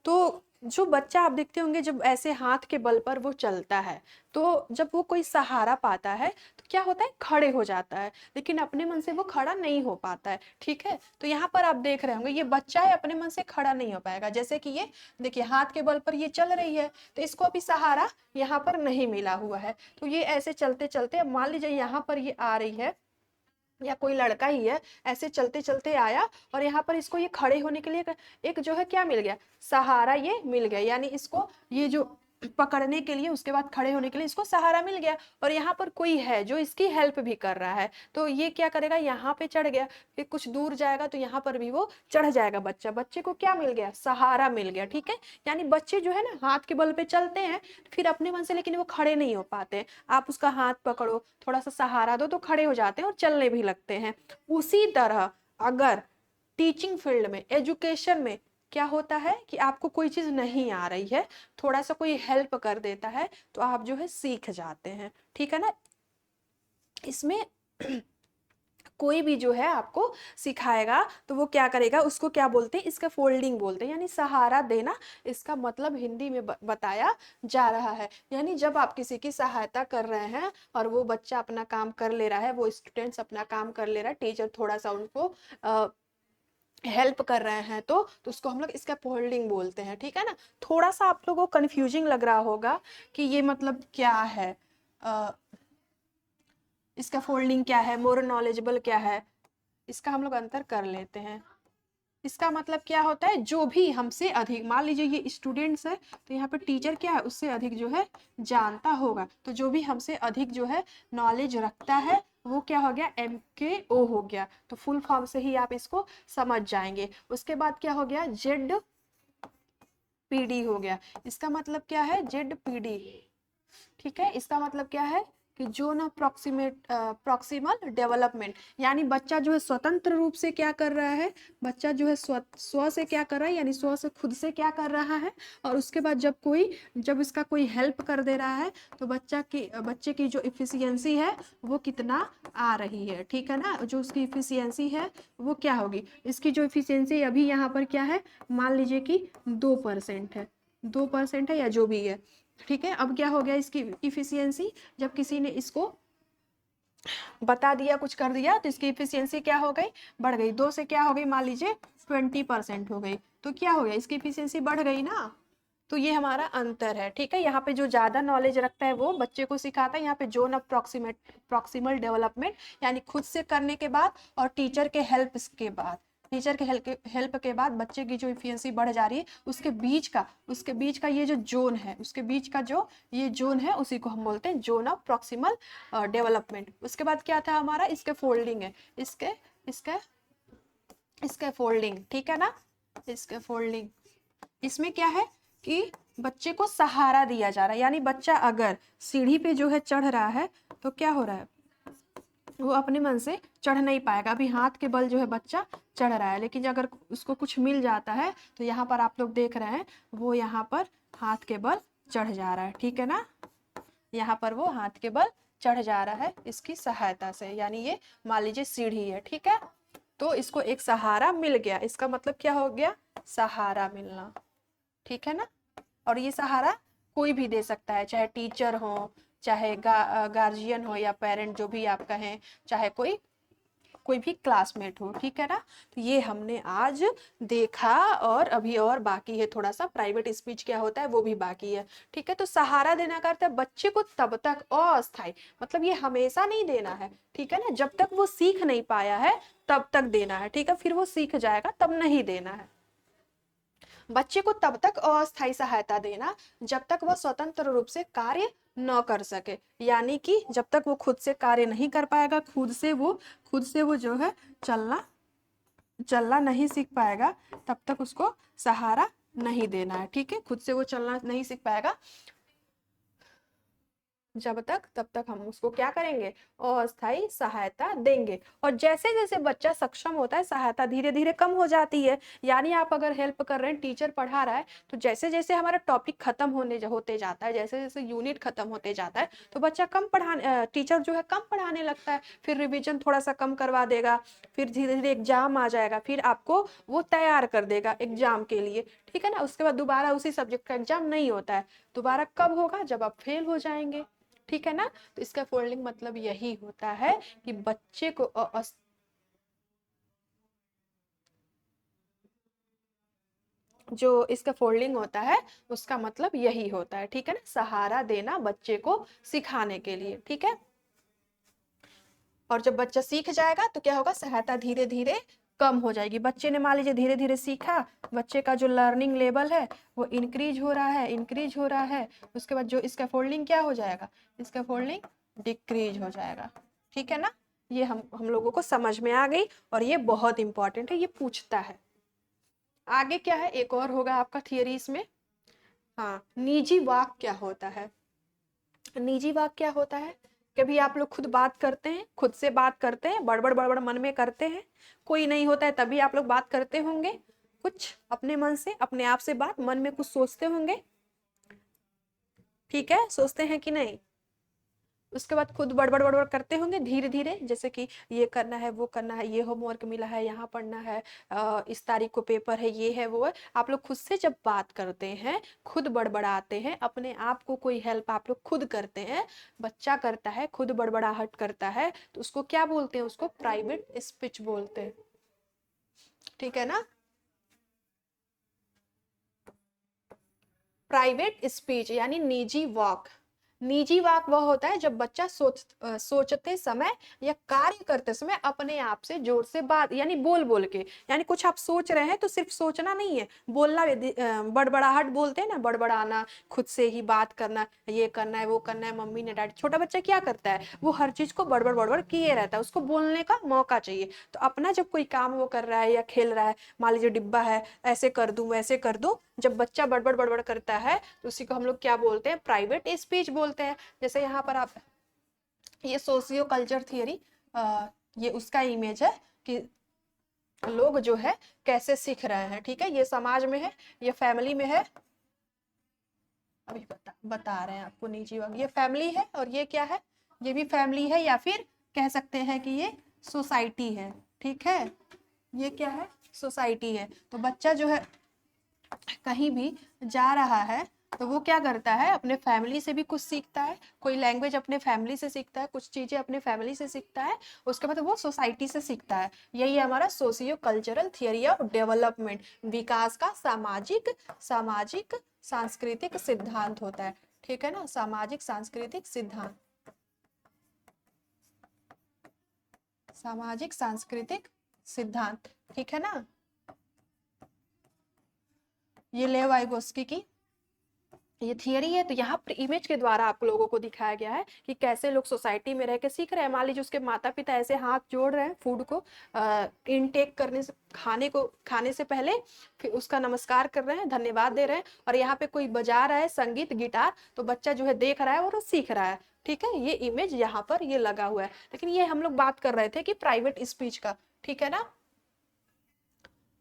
A: तो जो बच्चा आप देखते होंगे जब ऐसे हाथ के बल पर वो चलता है, तो जब वो कोई सहारा पाता है तो क्या होता है, खड़े हो जाता है, लेकिन अपने मन से वो खड़ा नहीं हो पाता है। ठीक है, तो यहाँ पर आप देख रहे होंगे ये बच्चा है, अपने मन से खड़ा नहीं हो पाएगा। जैसे कि ये देखिए हाथ के बल पर ये चल रही है, तो इसको अभी सहारा यहाँ पर नहीं मिला हुआ है, तो ये ऐसे चलते चलते, अब मान लीजिए यहाँ पर ये आ रही है, या कोई लड़का ही है, ऐसे चलते चलते आया और यहाँ पर इसको ये खड़े होने के लिए एक जो है क्या मिल गया, सहारा ये मिल गया, यानी इसको ये जो पकड़ने के लिए, उसके बाद खड़े होने के लिए इसको सहारा मिल गया। और यहाँ पर कोई है जो इसकी हेल्प भी कर रहा है, तो ये क्या करेगा, यहाँ पे चढ़ गया, फिर कुछ दूर जाएगा तो यहाँ पर भी वो चढ़ जाएगा। बच्चा, बच्चे को क्या मिल गया, सहारा मिल गया। ठीक है, यानी बच्चे जो है ना हाथ के बल पे चलते हैं फिर अपने मन से, लेकिन वो खड़े नहीं हो पाते। आप उसका हाथ पकड़ो, थोड़ा सा सहारा दो तो खड़े हो जाते हैं और चलने भी लगते हैं। उसी तरह अगर टीचिंग फील्ड में, एजुकेशन में क्या होता है कि आपको कोई चीज नहीं आ रही है, थोड़ा सा कोई हेल्प कर देता है तो आप जो है सीख जाते हैं। ठीक है ना, इसमें कोई भी जो है आपको सिखाएगा तो वो क्या करेगा, उसको क्या बोलते हैं, इसका फोल्डिंग बोलते हैं, यानी सहारा देना। इसका मतलब हिंदी में बताया जा रहा है, यानी जब आप किसी की सहायता कर रहे हैं और वो बच्चा अपना काम कर ले रहा है, वो स्टूडेंट्स अपना काम कर ले रहा है, टीचर थोड़ा सा उनको हेल्प कर रहे हैं, तो उसको हम लोग इसका फोल्डिंग बोलते हैं। ठीक है ना, थोड़ा सा आप लोगों को कंफ्यूजिंग लग रहा होगा कि ये मतलब क्या है, इसका फोल्डिंग क्या है, मोर नॉलेजेबल क्या है, इसका हम लोग अंतर कर लेते हैं। इसका मतलब क्या होता है, जो भी हमसे अधिक, मान लीजिए ये स्टूडेंट्स है तो यहाँ पे टीचर क्या है, उससे अधिक जो है जानता होगा, तो जो भी हमसे अधिक जो है नॉलेज रखता है वो क्या हो गया, MKO हो गया। तो फुल फॉर्म से ही आप इसको समझ जाएंगे। उसके बाद क्या हो गया, ZPD हो गया। इसका मतलब क्या है, ZPD। ठीक है, इसका मतलब क्या है कि जोन ऑफ प्रॉक्सिमल डेवलपमेंट, यानी बच्चा जो है स्वतंत्र रूप से क्या कर रहा है, बच्चा जो है स्व से क्या कर रहा है, यानी स्व से खुद से क्या कर रहा है। और उसके बाद जब इसका कोई हेल्प कर दे रहा है तो बच्चे की जो इफिशियंसी है वो कितना आ रही है। ठीक है ना, जो उसकी इफिशियंसी है वो क्या होगी, इसकी जो इफिशियंसी अभी यहाँ पर क्या है, मान लीजिए कि 2% है, 2% है या जो भी है। ठीक है, अब क्या हो गया इसकी इफिशियंसी, जब किसी ने इसको बता दिया, कुछ कर दिया, तो इसकी इफिशियंसी क्या हो गई, बढ़ गई। 2 से क्या हो गई, मान लीजिए 20% हो गई, तो क्या हो गया, इसकी इफिशियंसी बढ़ गई ना। तो ये हमारा अंतर है। ठीक है, यहाँ पे जो ज्यादा नॉलेज रखता है वो बच्चे को सिखाता है, यहाँ पे जोन ऑफ प्रॉक्सिमल डेवलपमेंट, यानी खुद से करने के बाद और टीचर के हेल्प के बाद बच्चे की जो इफिशियंसी बढ़ जा रही है, उसके बीच का ये जो जोन है, उसके बीच का जो ये जोन है उसी को हम बोलते हैं जोन ऑफ प्रॉक्सिमल डेवलपमेंट। उसके बाद क्या था हमारा, इसके फोल्डिंग है, इसके इसके इसके फोल्डिंग। ठीक है ना, इसके फोल्डिंग, इसमें क्या है कि बच्चे को सहारा दिया जा रहा है, यानी बच्चा अगर सीढ़ी पे जो है चढ़ रहा है तो क्या हो रहा है, वो अपने मन से चढ़ नहीं पाएगा। अभी हाथ के बल जो है बच्चा चढ़ रहा है, लेकिन अगर उसको कुछ मिल जाता है तो यहाँ पर आप लोग देख रहे हैं वो यहाँ पर हाथ के बल चढ़ जा रहा है। ठीक है ना, यहाँ पर वो हाथ के बल चढ़ जा रहा है इसकी सहायता से, यानी ये मान लीजिए सीढ़ी है। ठीक है, तो इसको एक सहारा मिल गया, इसका मतलब क्या हो गया, सहारा मिलना। ठीक है ना, और ये सहारा कोई भी दे सकता है, चाहे टीचर हो, चाहे गार्जियन हो या पेरेंट, जो भी आप कहें, चाहे कोई भी क्लासमेट हो। ठीक है ना, तो ये हमने आज देखा, और अभी और बाकी है, थोड़ा सा प्राइवेट स्पीच क्या होता है वो भी बाकी है। ठीक है, तो सहारा देना का अर्थ है बच्चे को तब तक, अस्थायी मतलब ये हमेशा नहीं देना है। ठीक है ना, जब तक वो सीख नहीं पाया है तब तक देना है। ठीक है, फिर वो सीख जाएगा तब नहीं देना है। बच्चे को तब तक अस्थायी सहायता देना जब तक वह स्वतंत्र रूप से कार्य न कर सके, यानी कि जब तक वो खुद से कार्य नहीं कर पाएगा, खुद से वो जो है चलना नहीं सीख पाएगा, तब तक उसको सहारा नहीं देना है। ठीक है, खुद से वो चलना नहीं सीख पाएगा जब तक तब तक हम उसको क्या करेंगे, अस्थायी सहायता देंगे। और जैसे जैसे बच्चा सक्षम होता है सहायता धीरे धीरे कम हो जाती है। यानी आप अगर हेल्प कर रहे हैं, टीचर पढ़ा रहा है, तो जैसे जैसे हमारा टॉपिक खत्म होते जाता है, जैसे जैसे यूनिट खत्म होते जाता है, तो बच्चा कम पढ़ाने, टीचर जो है कम पढ़ाने लगता है, फिर रिविजन थोड़ा सा कम करवा देगा, फिर धीरे धीरे एग्जाम आ जाएगा, फिर आपको वो तैयार कर देगा एग्जाम के लिए, ठीक है ना। उसके बाद दोबारा उसी सब्जेक्ट का एग्जाम नहीं होता है। दोबारा कब होगा, जब आप फेल हो जाएंगे, ठीक है ना। तो इसका फोल्डिंग मतलब यही होता है कि बच्चे को जो इसका फोल्डिंग होता है उसका मतलब यही होता है, ठीक है ना, सहारा देना बच्चे को सिखाने के लिए, ठीक है। और जब बच्चा सीख जाएगा तो क्या होगा, सहायता धीरे धीरे कम हो जाएगी। बच्चे ने मान लीजिए धीरे धीरे सीखा, बच्चे का जो लर्निंग लेवल है वो इंक्रीज हो रहा है, इंक्रीज हो रहा है। उसके बाद जो इसका फोल्डिंग क्या हो जाएगा, इसका फोल्डिंग डिक्रीज हो जाएगा, ठीक है ना। ये हम लोगों को समझ में आ गई, और ये बहुत इंपॉर्टेंट है, ये पूछता है। आगे क्या है, एक और होगा आपका थियरी इसमें। हाँ, निजी वाक क्या होता है। निजी वाक क्या होता है, कभी आप लोग खुद बात करते हैं, खुद से बात करते हैं, बड़बड़ बड़बड़ मन में करते हैं, कोई नहीं होता है तभी आप लोग बात करते होंगे, कुछ अपने मन से अपने आप से बात, मन में कुछ सोचते होंगे, ठीक है, सोचते हैं कि नहीं। उसके बाद खुद बड़बड़ बड़बड़ करते होंगे धीरे धीरे, जैसे कि ये करना है, वो करना है, ये होमवर्क मिला है, यहाँ पढ़ना है, इस तारीख को पेपर है, ये है वो है। आप लोग खुद से जब बात करते हैं, खुद बड़बड़ाते हैं, अपने आप को कोई हेल्प आप लोग खुद करते हैं, बच्चा करता है खुद बड़बड़ाहट करता है, तो उसको क्या बोलते हैं, उसको प्राइवेट स्पीच बोलते हैं, ठीक है ना। प्राइवेट स्पीच यानी निजी वाक। निजी वाक वह होता है जब बच्चा सोचते समय या कार्य करते समय अपने आप से जोर से बात, यानी बोल बोल के, यानी कुछ आप सोच रहे हैं तो सिर्फ सोचना नहीं है, बोलना भी बड़बड़ाहट बोलते हैं ना, बड़बड़ाना, खुद से ही बात करना, ये करना है, वो करना है, मम्मी ने डैडी। छोटा बच्चा क्या करता है, वो हर चीज को बड़बड़ बड़बड़ किए रहता है, उसको बोलने का मौका चाहिए। तो अपना जब कोई काम वो कर रहा है या खेल रहा है, मान लीजिए डिब्बा है, ऐसे कर दूं वैसे कर दूं, जब बच्चा बड़बड़ बड़बड़ करता है तो उसी को हम लोग क्या बोलते हैं, प्राइवेट स्पीच बोलते हैं। जैसे यहाँ पर आप, ये सोशियो कल्चर थियरी, ये उसका इमेज है कि लोग जो है कैसे सीख रहे हैं, ठीक है। ये समाज में है, ये फैमिली में है, अभी बता रहे हैं आपको। निजी वर्ग ये फैमिली है, और ये क्या है, ये भी फैमिली है, या फिर कह सकते हैं कि ये सोसाइटी है, ठीक है। ये क्या है, सोसाइटी है। तो बच्चा जो है कहीं भी जा रहा है तो वो क्या करता है, अपने फैमिली से भी कुछ सीखता है, कोई लैंग्वेज अपने फैमिली से सीखता है, कुछ चीजें अपने फैमिली से सीखता है, उसके बाद वो सोसाइटी से सीखता है। यही हमारा socio cultural theory of development, विकास का सामाजिक सामाजिक सांस्कृतिक सिद्धांत होता है, ठीक है ना, सामाजिक सांस्कृतिक सिद्धांत, सामाजिक सांस्कृतिक सिद्धांत, ठीक है ना। ये लेव वाइगोस्की की ये थियरी है। तो यहाँ पर इमेज के द्वारा आप लोगों को दिखाया गया है कि कैसे लोग सोसाइटी में रह के सीख रहे हैं। मान लीजिए उसके माता पिता ऐसे हाथ जोड़ रहे हैं फूड को इनटेक करने से, खाने से पहले, फिर उसका नमस्कार कर रहे हैं, धन्यवाद दे रहे हैं, और यहाँ पे कोई बजा रहा है संगीत गिटार, तो बच्चा जो है देख रहा है और वो सीख रहा है, ठीक है। ये इमेज यहाँ पर ये लगा हुआ है, लेकिन ये हम लोग बात कर रहे थे कि प्राइवेट स्पीच का, ठीक है ना।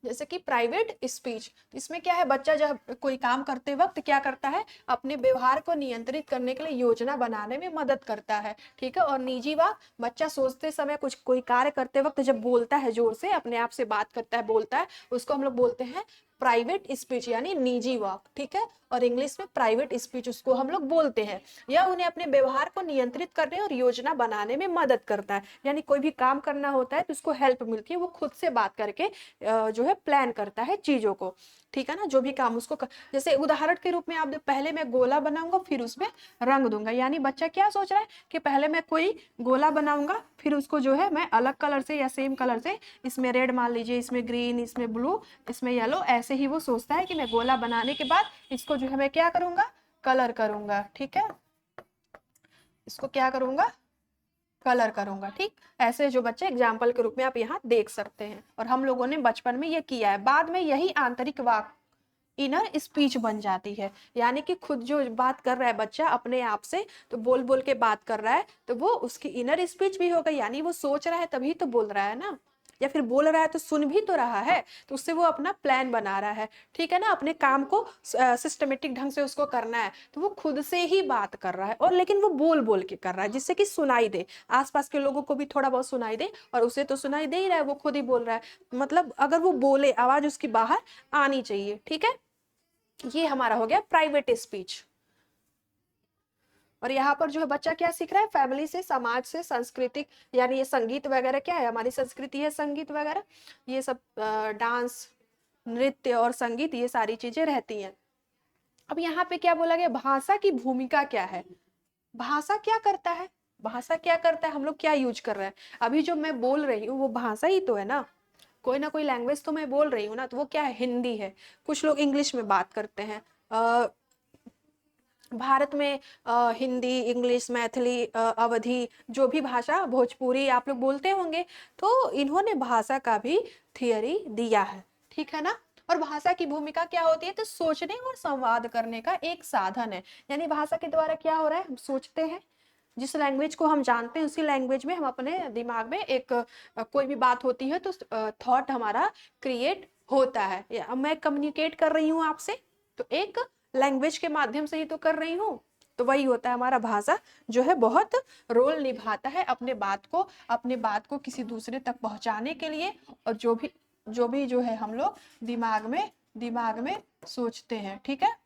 A: जैसे कि प्राइवेट स्पीच, इसमें क्या है, बच्चा जब कोई काम करते वक्त क्या करता है, अपने व्यवहार को नियंत्रित करने के लिए योजना बनाने में मदद करता है, ठीक है। और निजी वाक, बच्चा सोचते समय कुछ कोई कार्य करते वक्त जब बोलता है, जोर से अपने आप से बात करता है, बोलता है, उसको हम लोग बोलते हैं प्राइवेट स्पीच यानी निजी वाक, ठीक है। और इंग्लिश में प्राइवेट स्पीच उसको हम लोग बोलते हैं। यह उन्हें अपने व्यवहार को नियंत्रित करने और योजना बनाने में मदद करता है, यानी कोई भी काम करना होता है तो उसको हेल्प मिलती है, वो खुद से बात करके जो है प्लान करता है चीजों को, ठीक है ना। जो भी काम उसको जैसे उदाहरण के रूप में आप पहले मैं गोला बनाऊंगा फिर उसमें रंग दूंगा, यानी बच्चा क्या सोच रहा है कि पहले मैं कोई गोला बनाऊंगा, फिर उसको जो है मैं अलग कलर से या सेम कलर से, इसमें रेड मान लीजिए, इसमें ग्रीन, इसमें ब्लू, इसमें येलो, ऐसे ही वो सोचता है कि मैं गोला बनाने के बाद इसको जो है मैं क्या करूंगा, कलर करूंगा, ठीक है। इसको क्या करूंगा, कलर करूंगा, ठीक। ऐसे जो बच्चे एग्जाम्पल के रूप में आप यहाँ देख सकते हैं, और हम लोगों ने बचपन में ये किया है। बाद में यही आंतरिक वाक इनर स्पीच बन जाती है, यानी कि खुद जो बात कर रहा है बच्चा अपने आप से, तो बोल बोल के बात कर रहा है, तो वो उसकी इनर स्पीच भी होगा, यानी वो सोच रहा है तभी तो बोल रहा है ना, या फिर बोल रहा है तो सुन भी तो रहा है, तो उससे वो अपना प्लान बना रहा है, ठीक है ना, अपने काम को सिस्टमेटिक ढंग से उसको करना है, तो वो खुद से ही बात कर रहा है, और लेकिन वो बोल बोल के कर रहा है जिससे कि सुनाई दे, आसपास के लोगों को भी थोड़ा बहुत सुनाई दे, और उसे तो सुनाई दे ही रहा है, वो खुद ही बोल रहा है, मतलब अगर वो बोले आवाज उसकी बाहर आनी चाहिए, ठीक है। ये हमारा हो गया प्राइवेट स्पीच। और यहाँ पर जो है बच्चा क्या सीख रहा है, फैमिली से, समाज से, सांस्कृतिक, यानी ये संगीत वगैरह क्या है, हमारी संस्कृति है संगीत वगैरह, ये सब डांस, नृत्य और संगीत, ये सारी चीजें रहती हैं। अब यहाँ पे क्या बोला गया, भाषा की भूमिका क्या है, भाषा क्या करता है, भाषा क्या करता है, हम लोग क्या यूज कर रहे हैं, अभी जो मैं बोल रही हूँ वो भाषा ही तो है ना कोई लैंग्वेज तो मैं बोल रही हूँ ना, तो वो क्या है, हिंदी है, कुछ लोग इंग्लिश में बात करते हैं, भारत में हिंदी, इंग्लिश, मैथिली, अवधी, जो भी भाषा, भोजपुरी आप लोग बोलते होंगे, तो इन्होंने भाषा का भी थियरी दिया है, ठीक है ना। और भाषा की भूमिका क्या होती है, तो सोचने और संवाद करने का एक साधन है, यानी भाषा के द्वारा क्या हो रहा है, हम सोचते हैं, जिस लैंग्वेज को हम जानते हैं उसी लैंग्वेज में हम अपने दिमाग में एक कोई भी बात होती है तो थॉट हमारा क्रिएट होता है, या मैं कम्युनिकेट कर रही हूँ आपसे, तो एक लैंग्वेज के माध्यम से ही तो कर रही हूँ, तो वही होता है हमारा भाषा, जो है बहुत रोल निभाता है अपने बात को किसी दूसरे तक पहुंचाने के लिए, और जो भी जो है हम लोग दिमाग में सोचते हैं, ठीक है।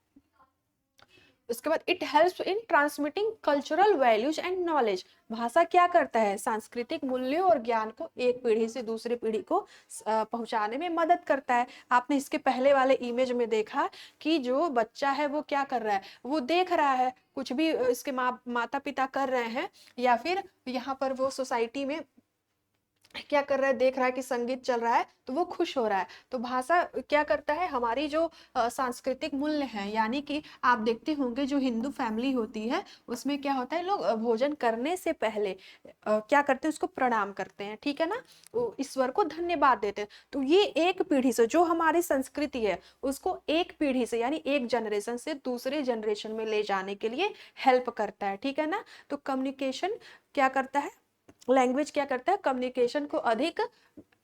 A: उसके बाद it helps in transmitting cultural values and knowledge, भाषा क्या करता है, सांस्कृतिक मूल्यों और ज्ञान को एक पीढ़ी से दूसरे पीढ़ी को पहुंचाने में मदद करता है। आपने इसके पहले वाले इमेज में देखा कि जो बच्चा है वो क्या कर रहा है, वो देख रहा है कुछ भी इसके माता पिता कर रहे हैं, या फिर यहाँ पर वो सोसाइटी में क्या कर रहा है, देख रहा है कि संगीत चल रहा है तो वो खुश हो रहा है। तो भाषा क्या करता है, हमारी जो सांस्कृतिक मूल्य हैं, यानी कि आप देखते होंगे जो हिंदू फैमिली होती है उसमें क्या होता है, लोग भोजन करने से पहले क्या करते हैं, उसको प्रणाम करते हैं, ठीक है ना, वो ईश्वर को धन्यवाद देते हैं। तो ये एक पीढ़ी से जो हमारी संस्कृति है उसको एक पीढ़ी से यानी एक जनरेशन से दूसरे जनरेशन में ले जाने के लिए हेल्प करता है, ठीक है ना। तो कम्युनिकेशन क्या करता है, लैंग्वेज क्या करता है, कम्युनिकेशन को अधिक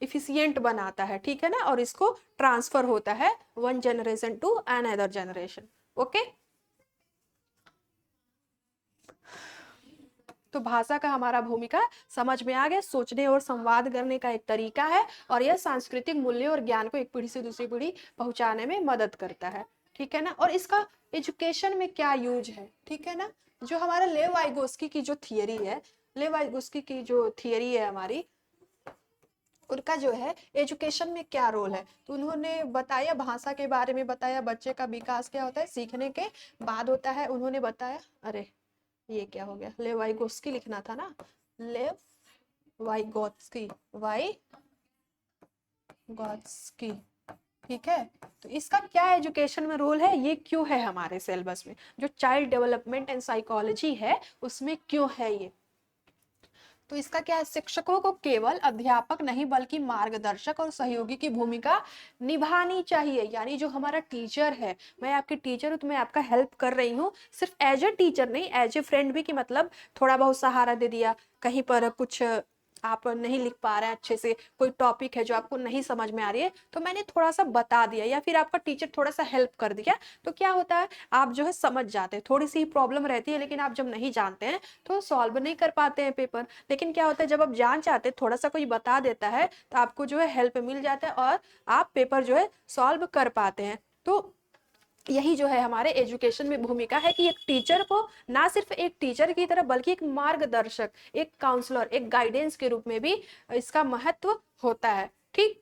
A: इफिशियंट बनाता है, ठीक है ना, और इसको ट्रांसफर होता है one generation to another generation, okay. तो भाषा का हमारा भूमिका समझ में आ गया, सोचने और संवाद करने का एक तरीका है, और यह सांस्कृतिक मूल्यों और ज्ञान को एक पीढ़ी से दूसरी पीढ़ी पहुंचाने में मदद करता है, ठीक है ना। और इसका एजुकेशन में क्या यूज है, ठीक है ना, जो हमारा लेव वाइगोस्की की जो थियरी है, लेव वाइगोस्की की जो थियरी है हमारी, उनका जो है एजुकेशन में क्या रोल है, तो उन्होंने बताया, भाषा के बारे में बताया, बच्चे का विकास क्या होता है, सीखने के बाद होता है, उन्होंने बताया, अरे ये क्या हो गया, लेव वाइगोस्की लिखना था ना, लेव वाइगोत्स्की, वाइगोत्स्की, ठीक है। तो इसका क्या एजुकेशन में रोल है, ये क्यों है हमारे सिलेबस में, जो चाइल्ड डेवलपमेंट एंड साइकोलॉजी है उसमें क्यों है ये। तो इसका क्या है, शिक्षकों को केवल अध्यापक नहीं बल्कि मार्गदर्शक और सहयोगी की भूमिका निभानी चाहिए, यानी जो हमारा टीचर है, मैं आपकी टीचर हूँ तो मैं आपका हेल्प कर रही हूँ, सिर्फ एज ए टीचर नहीं, एज ए फ्रेंड भी, कि मतलब थोड़ा बहुत सहारा दे दिया, कहीं पर कुछ आप नहीं लिख पा रहे हैं अच्छे से, कोई टॉपिक है जो आपको नहीं समझ में आ रही है, तो मैंने थोड़ा सा बता दिया, या फिर आपका टीचर थोड़ा सा हेल्प कर दिया, तो क्या होता है, आप जो है समझ जाते हैं, थोड़ी सी प्रॉब्लम रहती है लेकिन आप जब नहीं जानते हैं तो सॉल्व नहीं कर पाते हैं पेपर, लेकिन क्या होता है जब आप जान जाते हैं, थोड़ा सा कोई बता देता है तो आपको जो है हेल्प मिल जाता है, और आप पेपर जो है सॉल्व कर पाते हैं। तो यही जो है हमारे एजुकेशन में भूमिका है कि एक टीचर को ना सिर्फ एक टीचर की तरह बल्कि एक मार्गदर्शक, एक काउंसलर, एक गाइडेंस के रूप में भी इसका महत्व होता है, ठीक।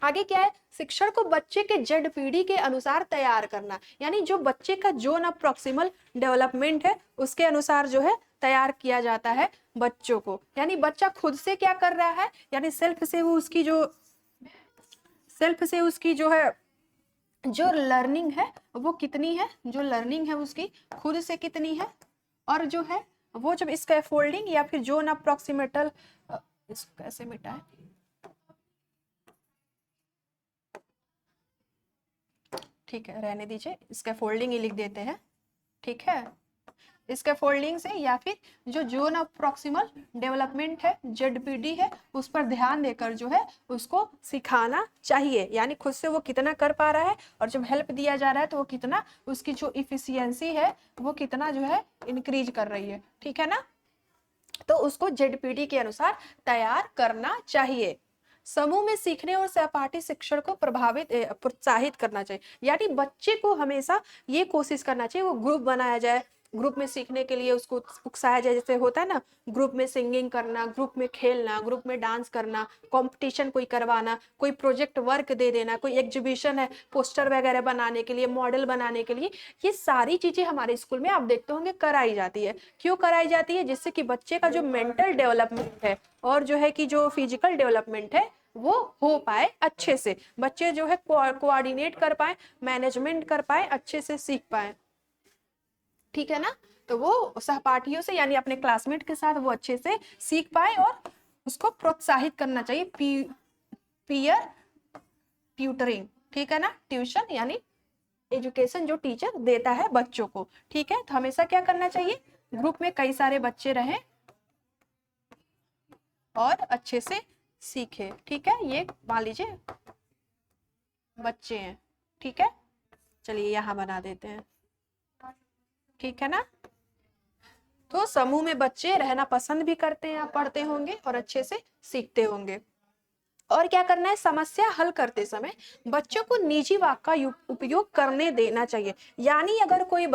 A: आगे क्या है, शिक्षण को बच्चे के जड़ पीढ़ी के अनुसार तैयार करना, यानी जो बच्चे का जोन ऑफ प्रॉक्सिमल डेवलपमेंट है उसके अनुसार जो है तैयार किया जाता है बच्चों को, यानी बच्चा खुद से क्या कर रहा है, यानी सेल्फ से उसकी जो है जो लर्निंग है वो कितनी है, जो लर्निंग है उसकी खुद से कितनी है, और जो है वो जब स्कैफोल्डिंग या फिर जोन अप्रोक्सीमेटल, इसको कैसे मिटाए, ठीक है, रहने दीजिए, इसका फोल्डिंग ही लिख देते हैं। ठीक है, इसके फोल्डिंग से या फिर जो जोन ऑफ प्रॉक्सिमल डेवलपमेंट है, जेडपीडी है, उस पर ध्यान देकर जो है उसको सिखाना चाहिए। यानी खुद से वो कितना कर पा रहा है और जब हेल्प दिया जा रहा है तो वो कितना, उसकी जो इफिशियंसी है वो कितना जो है इंक्रीज कर रही है। ठीक है ना, तो उसको जेडपीडी के अनुसार तैयार करना चाहिए। समूह में सीखने और सहपाठी शिक्षण को प्रोत्साहित करना चाहिए। यानी बच्चे को हमेशा ये कोशिश करना चाहिए वो ग्रुप बनाया जाए, ग्रुप में सीखने के लिए उसको उकसाया जाए। जैसे होता है ना, ग्रुप में सिंगिंग करना, ग्रुप में खेलना, ग्रुप में डांस करना, कंपटीशन कोई करवाना, कोई प्रोजेक्ट वर्क दे देना, कोई एग्जीबिशन है पोस्टर वगैरह बनाने के लिए, मॉडल बनाने के लिए, ये सारी चीजें हमारे स्कूल में आप देखते होंगे कराई जाती है। क्यों कराई जाती है? जिससे कि बच्चे का जो मेंटल डेवलपमेंट है और जो है कि जो फिजिकल डेवलपमेंट है वो हो पाए अच्छे से, बच्चे जो है कोऑर्डिनेट कर पाए, मैनेजमेंट कर पाए, अच्छे से सीख पाए। ठीक है ना, तो वो सहपाठियों से यानी अपने क्लासमेट के साथ वो अच्छे से सीख पाए और उसको प्रोत्साहित करना चाहिए। पीयर ट्यूटरिंग, ठीक है ना, ट्यूशन यानी एजुकेशन जो टीचर देता है बच्चों को। ठीक है, तो हमेशा क्या करना चाहिए, ग्रुप में कई सारे बच्चे रहें और अच्छे से सीखे। ठीक है, ये मान लीजिए बच्चे हैं। ठीक है, चलिए यहाँ बना देते हैं। ठीक है ना, तो समूह में बच्चे रहना पसंद भी करते हैं, आप पढ़ते होंगे और अच्छे से सीखते होंगे। और क्या करना है, समस्या हल करते समय बच्चों को निजी वाक् का उपयोग करने देना चाहिए। यानी अगर कोई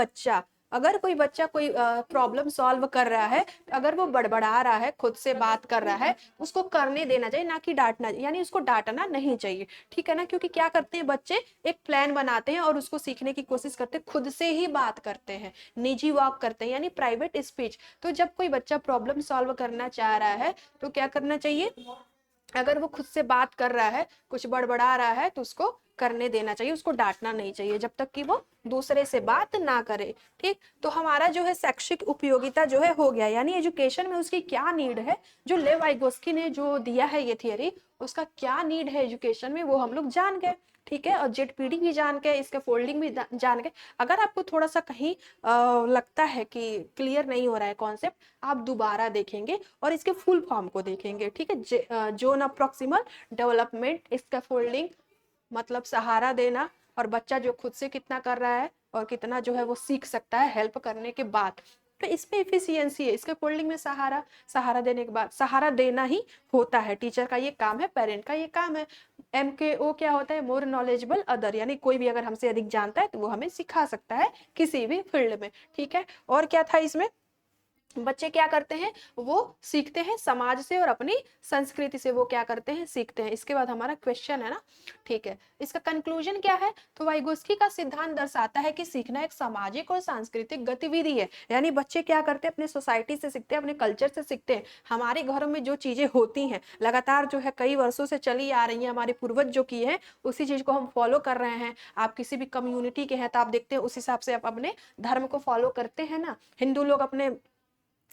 A: बच्चा कोई प्रॉब्लम सॉल्व कर रहा है, अगर वो बड़बड़ा रहा है, खुद से बात कर रहा है, उसको करने देना चाहिए, ना कि डांटना, यानी उसको डांटना नहीं चाहिए। ठीक है ना, क्योंकि क्या करते हैं बच्चे, एक प्लान बनाते हैं और उसको सीखने की कोशिश करते हैं, खुद से ही बात करते हैं, निजी वाक करते हैं यानी प्राइवेट स्पीच। तो जब कोई बच्चा प्रॉब्लम सॉल्व करना चाह रहा है तो क्या करना चाहिए, अगर वो खुद से बात कर रहा है, कुछ बड़बड़ा रहा है, तो उसको करने देना चाहिए, उसको डांटना नहीं चाहिए जब तक कि वो दूसरे से बात ना करे। ठीक, तो हमारा जो है शैक्षिक उपयोगिता जो है हो गया, यानी एजुकेशन में उसकी क्या नीड है, जो लेव वाइगोस्की ने जो दिया है ये थियरी, उसका क्या नीड है एजुकेशन में, वो हम लोग जान गए। ठीक है, और जेडपीडी भी जान के, इसके फोल्डिंग भी जान के। अगर आपको थोड़ा सा कहीं लगता है कि क्लियर नहीं हो रहा है कॉन्सेप्ट, आप दोबारा देखेंगे और इसके फुल फॉर्म को देखेंगे। ठीक है, जोन ऑफ प्रॉक्सिमल डेवलपमेंट, इसका फोल्डिंग मतलब सहारा देना, और बच्चा जो खुद से कितना कर रहा है और कितना जो है वो सीख सकता है हेल्प करने के बाद। तो इसमें इफिशियंसी है, इसके फोल्डिंग में सहारा, सहारा देने के बाद, सहारा देना ही होता है, टीचर का ये काम है, पेरेंट का ये काम है। MKO क्या होता है, मोर नॉलेजेबल अदर, यानी कोई भी अगर हमसे अधिक जानता है तो वो हमें सिखा सकता है किसी भी फील्ड में। ठीक है, और क्या था इसमें, बच्चे क्या करते हैं, वो सीखते हैं समाज से और अपनी संस्कृति से, वो क्या करते हैं, सीखते हैं। इसके बाद हमारा क्वेश्चन है ना, ठीक है, इसका कंक्लूजन क्या है, तो वाइगोस्की का सिद्धांत दर्शाता है कि सीखना एक सामाजिक और सांस्कृतिक गतिविधि है। यानी बच्चे क्या करते हैं, अपने सोसाइटी से सीखते हैं, अपने कल्चर से सीखते हैं। हमारे घरों में जो चीजें होती हैं लगातार जो है कई वर्षों से चली आ रही है, हमारे पूर्वज जो किए हैं उसी चीज को हम फॉलो कर रहे हैं। आप किसी भी कम्युनिटी के हैं तो आप देखते हैं उस हिसाब से आप अपने धर्म को फॉलो करते हैं ना। हिंदू लोग अपने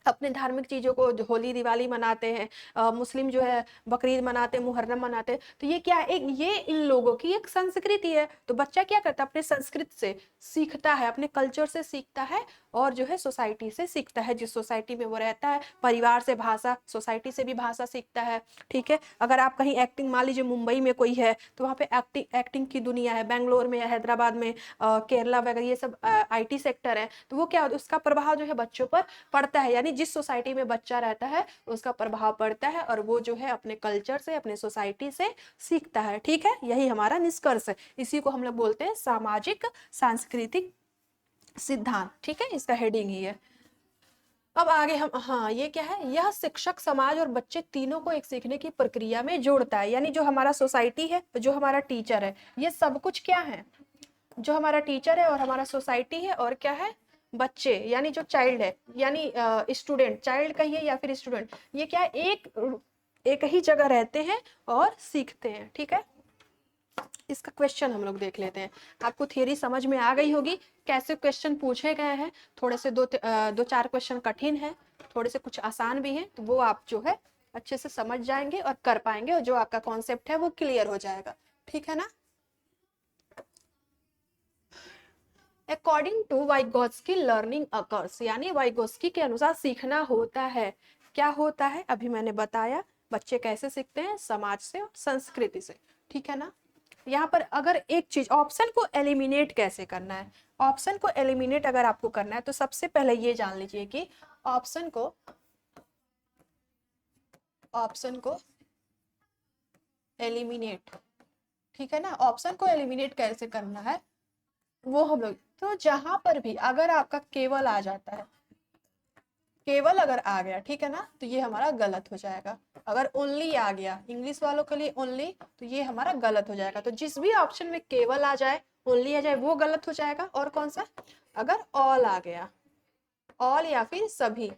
A: अपने धार्मिक चीजों को, होली दिवाली मनाते हैं, मुस्लिम जो है बकरीद मनाते हैं, मुहर्रम मनाते हैं। तो ये क्या है, एक ये इन लोगों की एक संस्कृति है। तो बच्चा क्या करता है, अपने संस्कृति से सीखता है, अपने कल्चर से सीखता है और जो है सोसाइटी से सीखता है, जिस सोसाइटी में वो रहता है, परिवार से भाषा, सोसाइटी से भी भाषा सीखता है। ठीक है, अगर आप कहीं एक्टिंग, मान लीजिए मुंबई में कोई है तो वहाँ पे एक्टिंग की दुनिया है, बेंगलोर में, हैदराबाद में, केरला वगैरह, ये सब IT सेक्टर है। तो वो क्या, उसका प्रभाव जो है बच्चों पर पड़ता है, यानी जिस सोसाइटी में बच्चा रहता है उसका प्रभाव पड़ता है और वो जो है अपने कल्चर से, अपने सोसाइटी से सीखता है। ठीक है, यही हमारा निष्कर्ष है, इसी को हम लोग बोलते हैं सामाजिक सांस्कृतिक सिद्धांत। ठीक है, इसका हेडिंग ही है। अब आगे हम, हाँ ये क्या है, यह शिक्षक, समाज और बच्चे तीनों को एक सीखने की प्रक्रिया में जोड़ता है। यानी जो हमारा सोसाइटी है, जो हमारा टीचर है, ये सब कुछ क्या है, जो हमारा टीचर है और हमारा सोसाइटी है और क्या है, बच्चे, यानी जो चाइल्ड है, यानी स्टूडेंट, चाइल्ड कहिए या फिर स्टूडेंट, ये क्या है, एक ही जगह रहते हैं और सीखते हैं। ठीक है, इसका क्वेश्चन हम लोग देख लेते हैं। आपको थियरी समझ में आ गई होगी, कैसे क्वेश्चन पूछे गए हैं। थोड़े से दो चार क्वेश्चन कठिन है, थोड़े से कुछ आसान भी हैं, तो वो आप जो है अच्छे से समझ जाएंगे और कर पाएंगे, और जो आपका कॉन्सेप्ट है वो क्लियर हो जाएगा। ठीक है ना, according to Vygotsky learning occurs, यानी वाइगोत्स्की के अनुसार सीखना होता है। क्या होता है अभी मैंने बताया, बच्चे कैसे सीखते हैं, समाज से और संस्कृति से, ठीक है ना। यहाँ पर अगर एक चीज, ऑप्शन को एलिमिनेट कैसे करना है, ऑप्शन को एलिमिनेट अगर आपको करना है तो सबसे पहले ये जान लीजिए कि ऑप्शन को एलिमिनेट, ठीक है ना, ऑप्शन को एलिमिनेट कैसे करना है वो हम लोग, तो जहां पर भी अगर आपका केवल आ जाता है, केवल अगर आ गया, ठीक है ना, तो ये हमारा गलत हो जाएगा। अगर ओनली आ गया, इंग्लिश वालों के लिए ओनली, तो ये हमारा गलत हो जाएगा। तो जिस भी ऑप्शन में केवल आ जाए, ओनली आ जाए, वो गलत हो जाएगा। और कौन सा, अगर ऑल आ गया, ऑल या फिर सभी,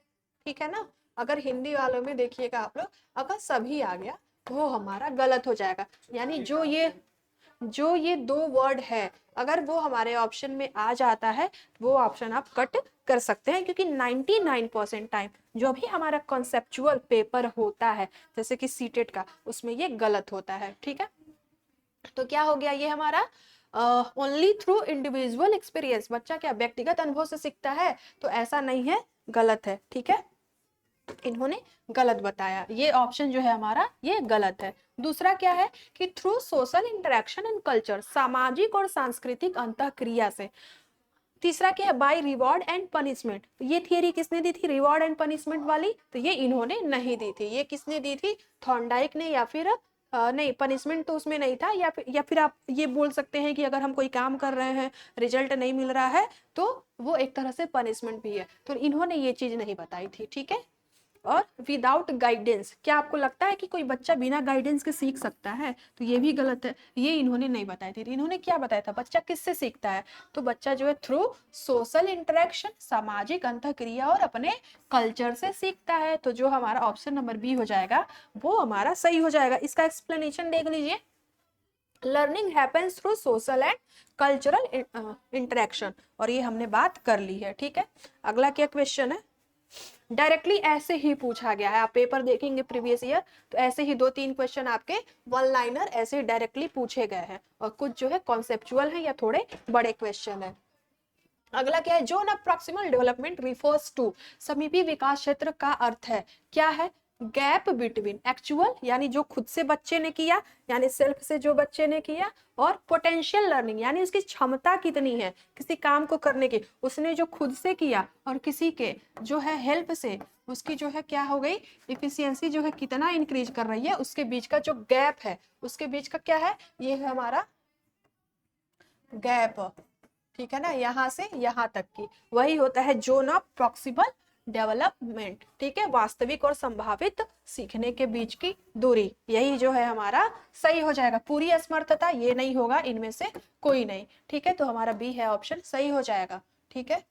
A: ठीक है ना। अगर हिंदी वालों में देखिएगा आप लोग, अगर सभी आ गया तो वो हमारा गलत हो जाएगा। यानी जो ये दो वर्ड है, अगर वो हमारे ऑप्शन में आ जाता है, वो ऑप्शन आप कट कर सकते हैं, क्योंकि 99% टाइम जो भी हमारा कॉन्सेप्चुअल पेपर होता है, जैसे कि सीटेट का, उसमें ये गलत होता है, ठीक है। तो क्या हो गया ये हमारा, ओनली थ्रू इंडिविजुअल एक्सपीरियंस, बच्चा क्या व्यक्तिगत अनुभव से सीखता है, तो ऐसा नहीं है, गलत है, ठीक है। इन्होंने गलत बताया, ये ऑप्शन जो है हमारा ये गलत है। दूसरा क्या है कि through social interaction and culture, सामाजिक और सांस्कृतिक अंतःक्रिया से। तीसरा क्या है, बाय रिवॉर्ड एंड पनिशमेंट, ये थियरी किसने दी थी, रिवॉर्ड एंड पनिशमेंट वाली, तो ये इन्होंने नहीं दी थी। ये किसने दी थी, थॉर्नडाइक ने, या फिर नहीं, पनिशमेंट तो उसमें नहीं था। या फिर आप ये बोल सकते हैं कि अगर हम कोई काम कर रहे हैं, रिजल्ट नहीं मिल रहा है, तो वो एक तरह से पनिशमेंट भी है, तो इन्होंने ये चीज नहीं बताई थी, ठीक है। और विदाउट गाइडेंस, क्या आपको लगता है कि कोई बच्चा बिना गाइडेंस के सीख सकता है, तो ये भी गलत है, ये इन्होंने नहीं बताई थी। इन्होंने क्या बताया था, बच्चा किससे सीखता है, तो बच्चा जो है थ्रू सोशल इंटरेक्शन, सामाजिक अंतःक्रिया और अपने कल्चर से सीखता है। तो जो हमारा ऑप्शन नंबर बी हो जाएगा वो हमारा सही हो जाएगा। इसका एक्सप्लेनेशन देख लीजिए, learning happens through social and cultural interaction, और ये हमने बात कर ली है, ठीक है। अगला क्या क्वेश्चन है, डायरेक्टली ऐसे ही पूछा गया है, आप पेपर देखेंगे प्रीवियस ईयर, तो ऐसे ही 2-3 क्वेश्चन आपके वन लाइनर ऐसे डायरेक्टली पूछे गए हैं, और कुछ जो है कॉन्सेप्चुअल है या थोड़े बड़े क्वेश्चन है। अगला क्या है, zone of proximal development refers to, समीपी विकास क्षेत्र का अर्थ है, क्या है, गैप बिटवीन एक्चुअल, यानी जो खुद से बच्चे ने किया, यानी सेल्फ से जो बच्चे ने किया, और पोटेंशियल लर्निंग, यानी उसकी क्षमता कितनी है किसी काम को करने की, उसने जो खुद से किया और किसी के जो है हेल्प से, उसकी जो है क्या हो गई, इफिशियंसी जो है कितना इंक्रीज कर रही है, उसके बीच का जो गैप है, उसके बीच का क्या है, ये है हमारा गैप, ठीक है ना, यहाँ से यहाँ तक की, वही होता है जोन ऑफ प्रॉक्सिमल डेवलपमेंट, ठीक है, वास्तविक और संभावित सीखने के बीच की दूरी, यही जो है हमारा सही हो जाएगा। पूरी असमर्थता ये नहीं होगा, इनमें से कोई नहीं, ठीक है, तो हमारा बी है ऑप्शन सही हो जाएगा, ठीक है।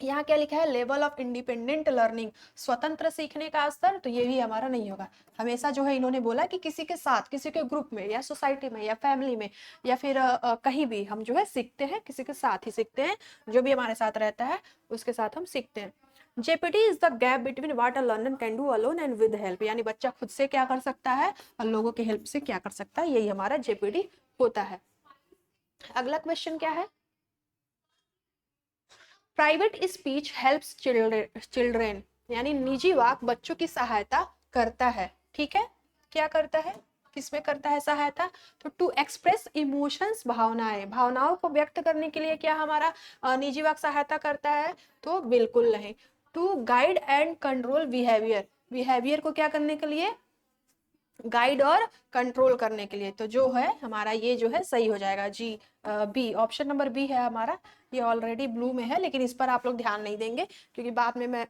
A: यहाँ क्या लिखा है, लेवल ऑफ इंडिपेंडेंट लर्निंग, स्वतंत्र सीखने का स्तर, तो ये भी हमारा नहीं होगा। हमेशा जो है इन्होंने बोला कि किसी के साथ, किसी के ग्रुप में या सोसाइटी में या फैमिली में या फिर कहीं भी हम जो है सीखते हैं, किसी के साथ ही सीखते हैं, जो भी हमारे साथ रहता है उसके साथ हम सीखते हैं। GPT is the gap between what a learner can do alone and with help, यानी बच्चा खुद से क्या कर सकता है और लोगों की हेल्प से क्या कर सकता है, यही हमारा जेपीटी होता है। अगला क्वेश्चन क्या है, प्राइवेट स्पीच हेल्प्स चिल्ड्रेन, यानी निजी वाक बच्चों की सहायता करता है, ठीक है, क्या करता है, किसमें करता है सहायता, तो टू एक्सप्रेस इमोशंस, भावनाएं, भावनाओं को व्यक्त करने के लिए क्या हमारा निजी वाक सहायता करता है, तो बिल्कुल नहीं। To guide and control behaviour, behaviour को क्या करने के लिए, गाइड और कंट्रोल करने के लिए, तो जो है हमारा ये जो है सही हो जाएगा, जी बी, ऑप्शन नंबर बी है हमारा। ये ऑलरेडी ब्लू में है, लेकिन इस पर आप लोग ध्यान नहीं देंगे, क्योंकि बाद में मैं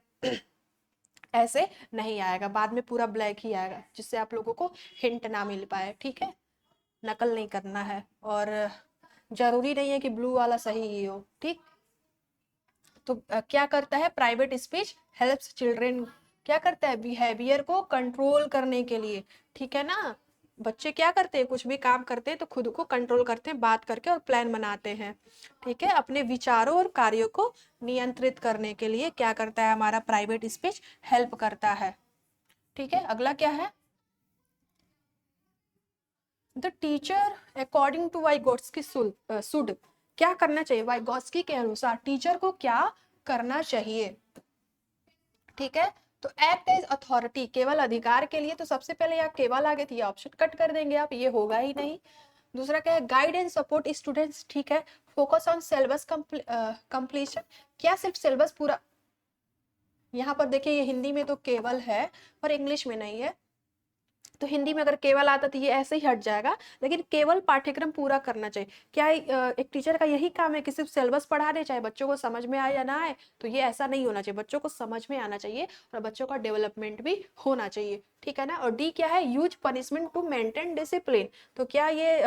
A: ऐसे नहीं आएगा, बाद में पूरा ब्लैक ही आएगा, जिससे आप लोगों को हिंट ना मिल पाए, ठीक है, नकल नहीं करना है, और जरूरी नहीं है कि ब्लू वाला सही ही हो, ठीक। तो क्या करता है, प्राइवेट स्पीच हेल्प्स चिल्ड्रेन, क्या करता है, बिहेवियर को कंट्रोल करने के लिए, ठीक है ना। बच्चे क्या करते हैं, कुछ भी काम करते हैं तो खुद को कंट्रोल करते हैं, बात करके और प्लान बनाते हैं, ठीक है, अपने विचारों और कार्यों को नियंत्रित करने के लिए क्या करता है हमारा प्राइवेट स्पीच, हेल्प करता है, ठीक है। अगला क्या है, the teacher according to Vygotsky should, क्या करना चाहिए, वाइगोस्की के अनुसार टीचर को क्या करना चाहिए। ठीक है, तो एक्ट एज अथॉरिटी, केवल अधिकार के लिए, तो सबसे पहले यहाँ केवल आगे थी, ऑप्शन कट कर देंगे आप, ये होगा ही नहीं। दूसरा क्या है, गाइड एंड सपोर्ट स्टूडेंट्स, ठीक है। फोकस ऑन सिलेबस कंप्लीशन, क्या सिर्फ सिलेबस पूरा, यहाँ पर देखिए ये हिंदी में तो केवल है पर इंग्लिश में नहीं है, तो हिंदी में अगर केवल आता तो ये ऐसे ही हट जाएगा, लेकिन केवल पाठ्यक्रम पूरा करना चाहिए। क्या एक टीचर का यही काम है कि सिर्फ सिलेबस पढ़ा दे, चाहे बच्चों को समझ में आए या ना आए, तो ये ऐसा नहीं होना चाहिए, बच्चों को समझ में आना चाहिए और बच्चों का डेवलपमेंट भी होना चाहिए, ठीक है ना। और डी क्या है, use punishment to maintain discipline, तो क्या ये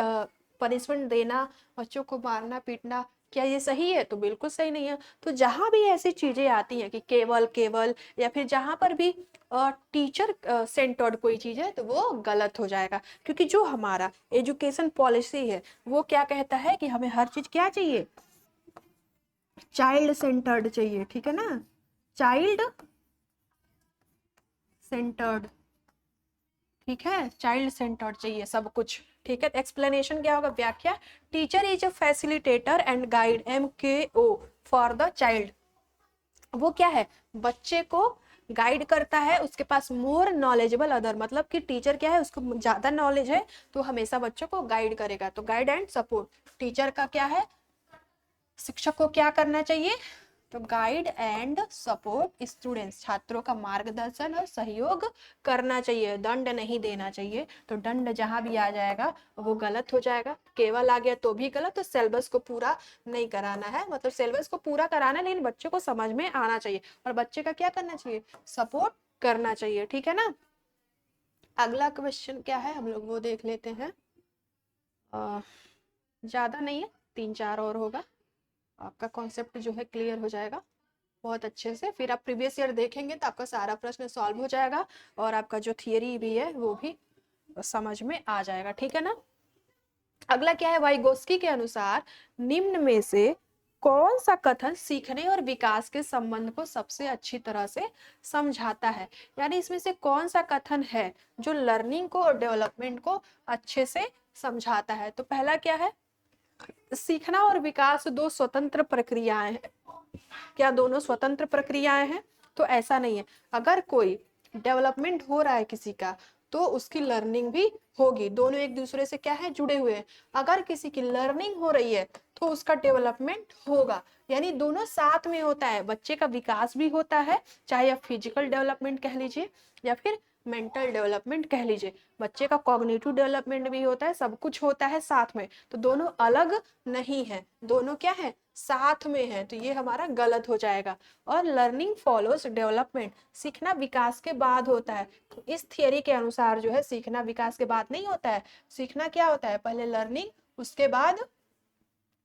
A: पनिशमेंट देना, बच्चों को मारना पीटना, क्या ये सही है, तो बिल्कुल सही नहीं है। तो जहां भी ऐसी चीजें आती हैं कि केवल केवल, या फिर जहां पर भी टीचर सेंटर्ड कोई चीज है, तो वो गलत हो जाएगा, क्योंकि जो हमारा एजुकेशन पॉलिसी है वो क्या कहता है कि हमें हर चीज क्या चाहिए, चाइल्ड सेंटर्ड चाहिए, ठीक है ना, चाइल्ड सेंटर्ड, ठीक है, चाइल्ड सेंटर्ड चाहिए सब कुछ, ठीक है। एक्सप्लेनेशन क्या होगा, व्याख्या, teacher is a facilitator and guide, MKO, for the child, वो क्या है, बच्चे को गाइड करता है, उसके पास मोर नॉलेजेबल अदर, मतलब कि टीचर क्या है, उसको ज्यादा नॉलेज है तो हमेशा बच्चों को गाइड करेगा, तो गाइड एंड सपोर्ट, टीचर का क्या है, शिक्षक को क्या करना चाहिए, तो गाइड एंड सपोर्ट स्टूडेंट्स, छात्रों का मार्गदर्शन और सहयोग करना चाहिए, दंड नहीं देना चाहिए, तो दंड जहां भी आ जाएगा वो गलत हो जाएगा, केवल आ गया तो भी गलत, तो सिलेबस को पूरा नहीं कराना है, मतलब सिलेबस को पूरा कराना है लेकिन बच्चों को समझ में आना चाहिए, और बच्चे का क्या करना चाहिए, सपोर्ट करना चाहिए, ठीक है ना। अगला क्वेश्चन क्या है, हम लोग वो देख लेते हैं, ज्यादा नहीं है, 3-4 और होगा, आपका कॉन्सेप्ट जो है क्लियर हो जाएगा बहुत अच्छे से, फिर आप प्रीवियस ईयर देखेंगे तो आपका सारा प्रश्न सॉल्व हो जाएगा और आपका जो थियरी भी है वो भी समझ में आ जाएगा, ठीक है ना। अगला क्या है, वाइगोस्की के अनुसार निम्न में से कौन सा कथन सीखने और विकास के संबंध को सबसे अच्छी तरह से समझाता है, यानी इसमें से कौन सा कथन है जो लर्निंग को और डेवलपमेंट को अच्छे से समझाता है। तो पहला क्या है, सीखना और विकास दो स्वतंत्र प्रक्रियाएं हैं, क्या दोनों स्वतंत्र प्रक्रियाएं हैं, तो ऐसा नहीं है, अगर कोई डेवलपमेंट हो रहा है किसी का तो उसकी लर्निंग भी होगी, दोनों एक दूसरे से क्या है, जुड़े हुए हैं, अगर किसी की लर्निंग हो रही है तो उसका डेवलपमेंट होगा, यानी दोनों साथ में होता है, बच्चे का विकास भी होता है, चाहे आप फिजिकल डेवलपमेंट कह लीजिए या फिर मेंटल डेवलपमेंट कह लीजिए, बच्चे का कॉग्निटिव डेवलपमेंट भी होता है, सब कुछ होता है साथ में, तो दोनों अलग नहीं है, दोनों क्या है, साथ में है, तो ये हमारा गलत हो जाएगा। और लर्निंग फॉलोज डेवलपमेंट, सीखना विकास के बाद होता है, तो इस थियरी के अनुसार जो है सीखना विकास के बाद नहीं होता है, सीखना क्या होता है, पहले लर्निंग उसके बाद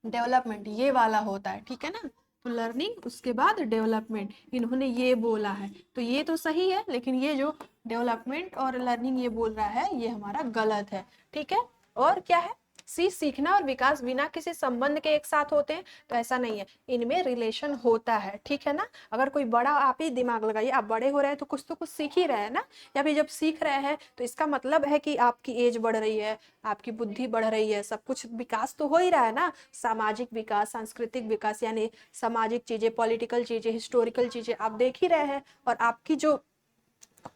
A: डेवलपमेंट, ये वाला होता है, ठीक है ना। तो लर्निंग उसके बाद डेवलपमेंट, इन्होंने ये बोला है, तो ये तो सही है, लेकिन ये जो डेवलपमेंट और लर्निंग ये बोल रहा है ये हमारा गलत है, ठीक है। और क्या है, सीखना और विकास बिना किसी संबंध के एक साथ होते हैं, तो ऐसा नहीं है, इनमें रिलेशन होता है, ठीक है ना। अगर कोई बड़ा, आप ही दिमाग लगाइए, आप बड़े हो रहे हैं तो कुछ सीख ही रहे हैं ना, या फिर जब सीख रहे हैं तो इसका मतलब है कि आपकी एज बढ़ रही है, आपकी बुद्धि बढ़ रही है, सब कुछ विकास तो हो ही रहा है ना, सामाजिक विकास, सांस्कृतिक विकास, यानी सामाजिक चीजें, पॉलिटिकल चीजें, हिस्टोरिकल चीजें आप देख ही रहे हैं, और आपकी जो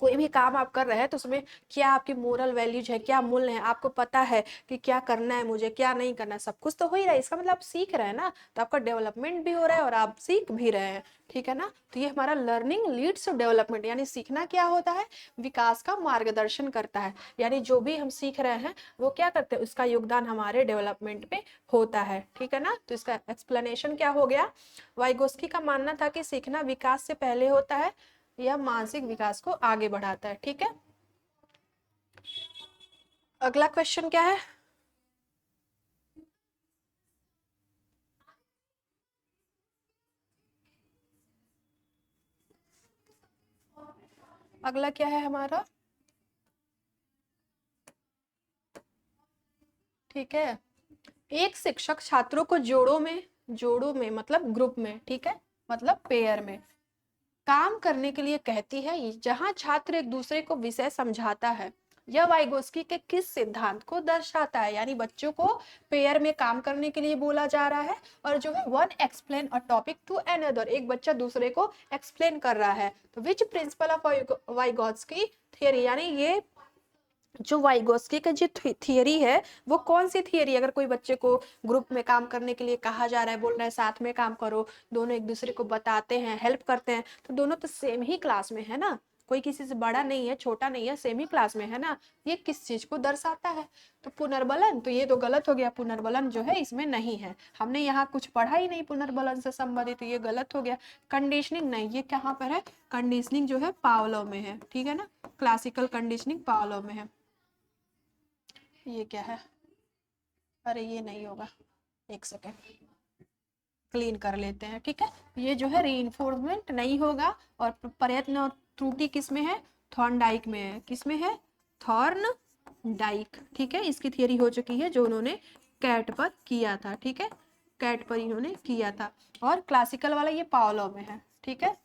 A: कोई भी काम आप कर रहे हैं तो उसमें क्या आपकी मोरल वैल्यूज है, क्या मूल्य है, आपको पता है कि क्या करना है मुझे, क्या नहीं करना है, सब कुछ तो हो ही रहा है, इसका मतलब आप सीख रहे हैं ना, तो आपका डेवलपमेंट भी हो रहा है और आप सीख भी रहे हैं, ठीक है ना। तो ये हमारा लर्निंग लीड्स टू डेवलपमेंट, यानी सीखना क्या होता है, विकास का मार्गदर्शन करता है, यानी जो भी हम सीख रहे हैं वो क्या करते हैं, उसका योगदान हमारे डेवलपमेंट में होता है, ठीक है ना। तो इसका एक्सप्लेनेशन क्या हो गया, वाइगोस्की का मानना था कि सीखना विकास से पहले होता है, यह मानसिक विकास को आगे बढ़ाता है, ठीक है। अगला क्वेश्चन क्या है, अगला क्या है हमारा, ठीक है, एक शिक्षक छात्रों को जोड़ों में मतलब ग्रुप में, ठीक है, मतलब पेयर में काम करने के लिए कहती है, जहां छात्र एक दूसरे को विषय समझाता है यह वाइगोस्की के किस सिद्धांत को दर्शाता है, यानी बच्चों को पेयर में काम करने के लिए बोला जा रहा है, और जो है one explain a topic to another, एक बच्चा दूसरे को एक्सप्लेन कर रहा है। तो which principle of Vygotsky theory, यानी ये जो वाइगोस्की का जो थियरी है वो कौन सी थियरी, अगर कोई बच्चे को ग्रुप में काम करने के लिए कहा जा रहा है, बोल रहा है साथ में काम करो, दोनों एक दूसरे को बताते हैं, हेल्प करते हैं, तो दोनों तो सेम ही क्लास में है ना, कोई किसी से बड़ा नहीं है, छोटा नहीं है, सेम ही क्लास में है ना, ये किस चीज को दर्शाता है? तो पुनर्बलन, तो ये तो गलत हो गया, पुनर्बलन जो है इसमें नहीं है, हमने यहाँ कुछ पढ़ा ही नहीं पुनर्बलन से संबंधित, तो ये गलत हो गया। कंडीशनिंग नहीं, ये कहाँ पर है? कंडीशनिंग जो है पावलोव में है, ठीक है ना, क्लासिकल कंडीशनिंग पावलोव में है। ये क्या है? अरे ये नहीं होगा, एक सेकेंड क्लीन कर लेते हैं, ठीक है। ये जो है रीइंफोर्समेंट नहीं होगा, और प्रयत्न और त्रुटि किस में है? थॉर्नडाइक में है। किस में है? थॉर्नडाइक, ठीक है। इसकी थियरी हो चुकी है जो उन्होंने कैट पर किया था, ठीक है, कैट पर इन्होंने किया था। और क्लासिकल वाला ये पावलोव में है, ठीक है,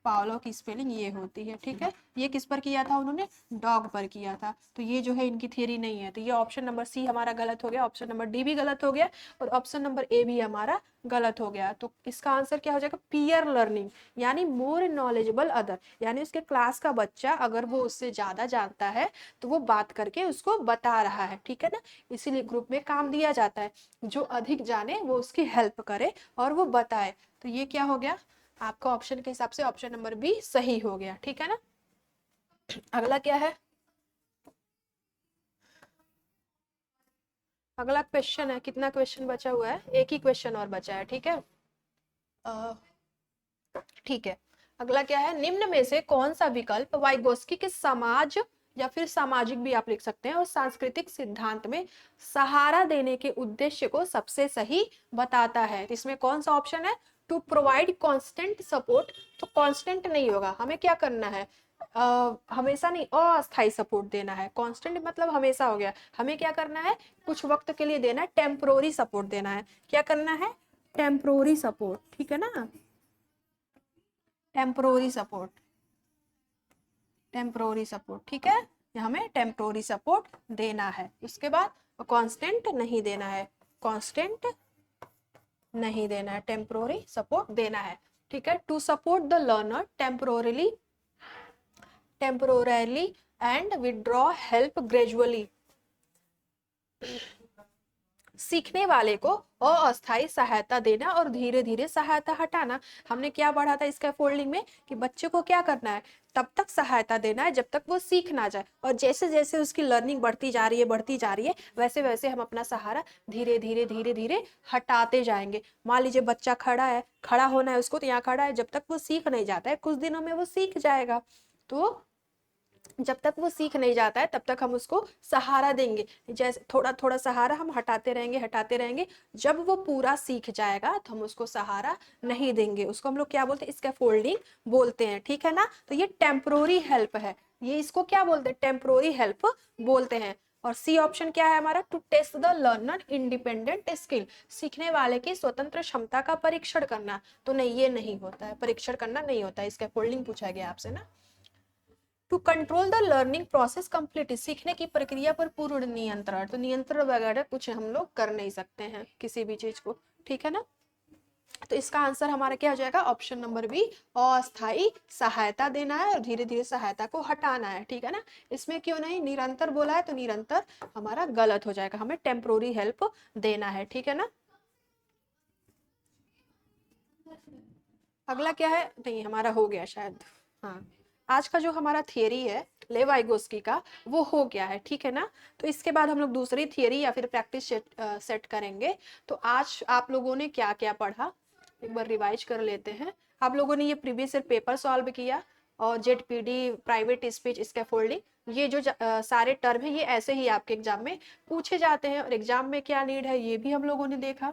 A: पावलोव की स्पेलिंग ये होती है, ठीक है। ये किस पर किया था उन्होंने? डॉग पर किया था। तो ये जो है इनकी थियरी नहीं है, तो ये ऑप्शन नंबर सी हमारा गलत हो गया, ऑप्शन नंबर डी भी गलत हो गया, और ऑप्शन नंबर ए भी हमारा गलत हो गया। तो इसका आंसर क्या हो जाएगा? पीयर लर्निंग, यानी मोर नॉलेजेबल अदर, यानी उसके क्लास का बच्चा अगर वो उससे ज्यादा जानता है तो वो बात करके उसको बता रहा है, ठीक है ना, इसीलिए ग्रुप में काम दिया जाता है, जो अधिक जाने वो उसकी हेल्प करे और वो बताए। तो ये क्या हो गया आपका? ऑप्शन के हिसाब से ऑप्शन नंबर बी सही हो गया, ठीक है ना। अगला क्या है? अगला क्वेश्चन है, कितना क्वेश्चन बचा हुआ है? एक ही क्वेश्चन और बचा है, ठीक है। ठीक है, अगला क्या है? निम्न में से कौन सा विकल्प वाइगोस्की के समाज या फिर सामाजिक भी आप लिख सकते हैं और सांस्कृतिक सिद्धांत में सहारा देने के उद्देश्य को सबसे सही बताता है? तो इसमें कौन सा ऑप्शन है? टू प्रोवाइड कांस्टेंट सपोर्ट, तो कांस्टेंट नहीं होगा, हमें क्या करना है? हमेशा नहीं, अस्थायी सपोर्ट देना है, कांस्टेंट मतलब हमेशा हो गया, हमें क्या करना है? कुछ वक्त के लिए देना है, टेम्पोररी सपोर्ट देना है। क्या करना है? टेम्पोररी सपोर्ट, ठीक है ना, टेम्पोररी सपोर्ट, टेम्पोररी सपोर्ट, ठीक है, हमें टेम्पोररी सपोर्ट देना है। उसके बाद कांस्टेंट नहीं देना है, कांस्टेंट नहीं देना है, टेम्पोररी सपोर्ट देना है, ठीक है। To support the learner temporally and withdraw help gradually, सीखने वाले को अस्थायी सहायता देना और धीरे धीरे सहायता हटाना। हमने क्या पढ़ा था इसका फोल्डिंग में कि बच्चे को क्या करना है? तब तक सहायता देना है जब तक वो सीख ना जाए, और जैसे जैसे उसकी लर्निंग बढ़ती जा रही है वैसे वैसे हम अपना सहारा धीरे धीरे धीरे धीरे हटाते जाएंगे। मान लीजिए बच्चा खड़ा है, खड़ा होना है उसको, तो यहाँ खड़ा है, जब तक वो सीख नहीं जाता है, कुछ दिनों में वो सीख जाएगा, तो जब तक वो सीख नहीं जाता है तब तक हम उसको सहारा देंगे, जैसे थोड़ा थोड़ा सहारा हम हटाते रहेंगे, जब वो पूरा सीख जाएगा तो हम उसको सहारा नहीं देंगे, उसको हम लोग क्या बोलते हैं? स्कैफोल्डिंग बोलते हैं, ठीक है ना। तो ये टेम्पोररी हेल्प है, ये इसको क्या बोलते हैं? टेम्पोररी हेल्प बोलते हैं। और सी ऑप्शन क्या है हमारा? To test the learner independent skill, सीखने वाले की स्वतंत्र क्षमता का परीक्षण करना। तो नहीं, ये नहीं होता है, परीक्षण करना नहीं होता है, स्कैफोल्डिंग पूछा गया आपसे ना। To control the learning process complete, सीखने की प्रक्रिया पर पूर्ण नियंत्रण, तो नियंत्रण वगैरह कुछ हम लोग कर नहीं सकते हैं किसी भी चीज को, ठीक है ना। तो इसका आंसर हमारा क्या हो जाएगा? ऑप्शन नंबर बी, अस्थायी सहायता देना है और धीरे धीरे सहायता को हटाना है, ठीक है ना। इसमें क्यों नहीं निरंतर बोला है? तो निरंतर हमारा गलत हो जाएगा, हमें टेम्पोररी हेल्प देना है, ठीक है ना। अगला क्या है? नहीं, हमारा हो गया शायद, हाँ, आज का जो हमारा थियरी है लेवाइगोस्की का वो हो गया है, ठीक है ना। तो इसके बाद हम लोग दूसरी थियरी या फिर प्रैक्टिस सेट करेंगे। तो आज आप लोगों ने क्या क्या पढ़ा एक बार रिवाइज कर लेते हैं। आप लोगों ने ये प्रीवियस ईयर पेपर सॉल्व किया, और जेडपीडी, प्राइवेट स्पीच, स्कैफोल्डिंग, ये जो सारे टर्म है ये ऐसे ही आपके एग्जाम में पूछे जाते हैं, और एग्जाम में क्या नीड है ये भी हम लोगों ने देखा।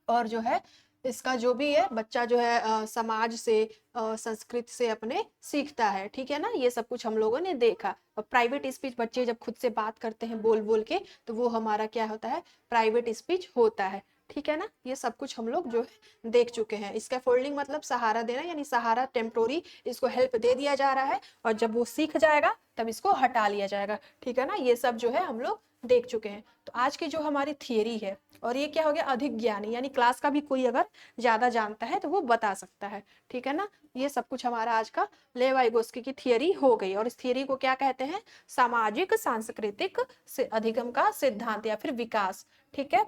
A: और जो है इसका जो भी है बच्चा जो है समाज से, संस्कृति से अपने सीखता है, ठीक है ना, ये सब कुछ हम लोगों ने देखा। और प्राइवेट स्पीच, बच्चे जब खुद से बात करते हैं बोल बोल के, तो वो हमारा क्या होता है? प्राइवेट स्पीच होता है, ठीक है ना। ये सब कुछ हम लोग जो है देख चुके हैं। इसका फोल्डिंग मतलब सहारा देना, यानी सहारा टेम्पोरी, इसको हेल्प दे दिया जा रहा है और जब वो सीख जाएगा तब इसको हटा लिया जाएगा। ठीक है ना, ये सब जो है हम लोग देख चुके हैं। तो आज की जो हमारी थियरी है, और ये क्या हो गया, अधिक ज्ञानी, यानी क्लास का भी कोई अगर ज्यादा जानता है तो वो बता सकता है। ठीक है ना, ये सब कुछ हमारा आज का लेव वाइगोस्की की थियरी हो गई। और इस थियरी को क्या कहते हैं, सामाजिक सांस्कृतिक से अधिगम का सिद्धांत या फिर विकास। ठीक है,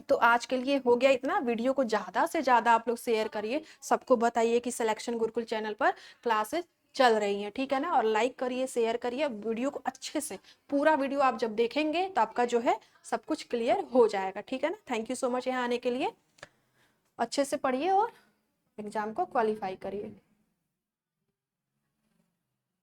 A: तो आज के लिए हो गया इतना। वीडियो को ज्यादा से ज्यादा आप लोग शेयर करिए, सबको बताइए कि सिलेक्शन गुरुकुल चैनल पर क्लासेस चल रही हैं। ठीक है ना, और लाइक करिए, शेयर करिए वीडियो को अच्छे से। पूरा वीडियो आप जब देखेंगे तो आपका जो है सब कुछ क्लियर हो जाएगा। ठीक है ना, थैंक यू सो मच यहाँ आने के लिए। अच्छे से पढ़िए और एग्जाम को क्वालिफाई करिए।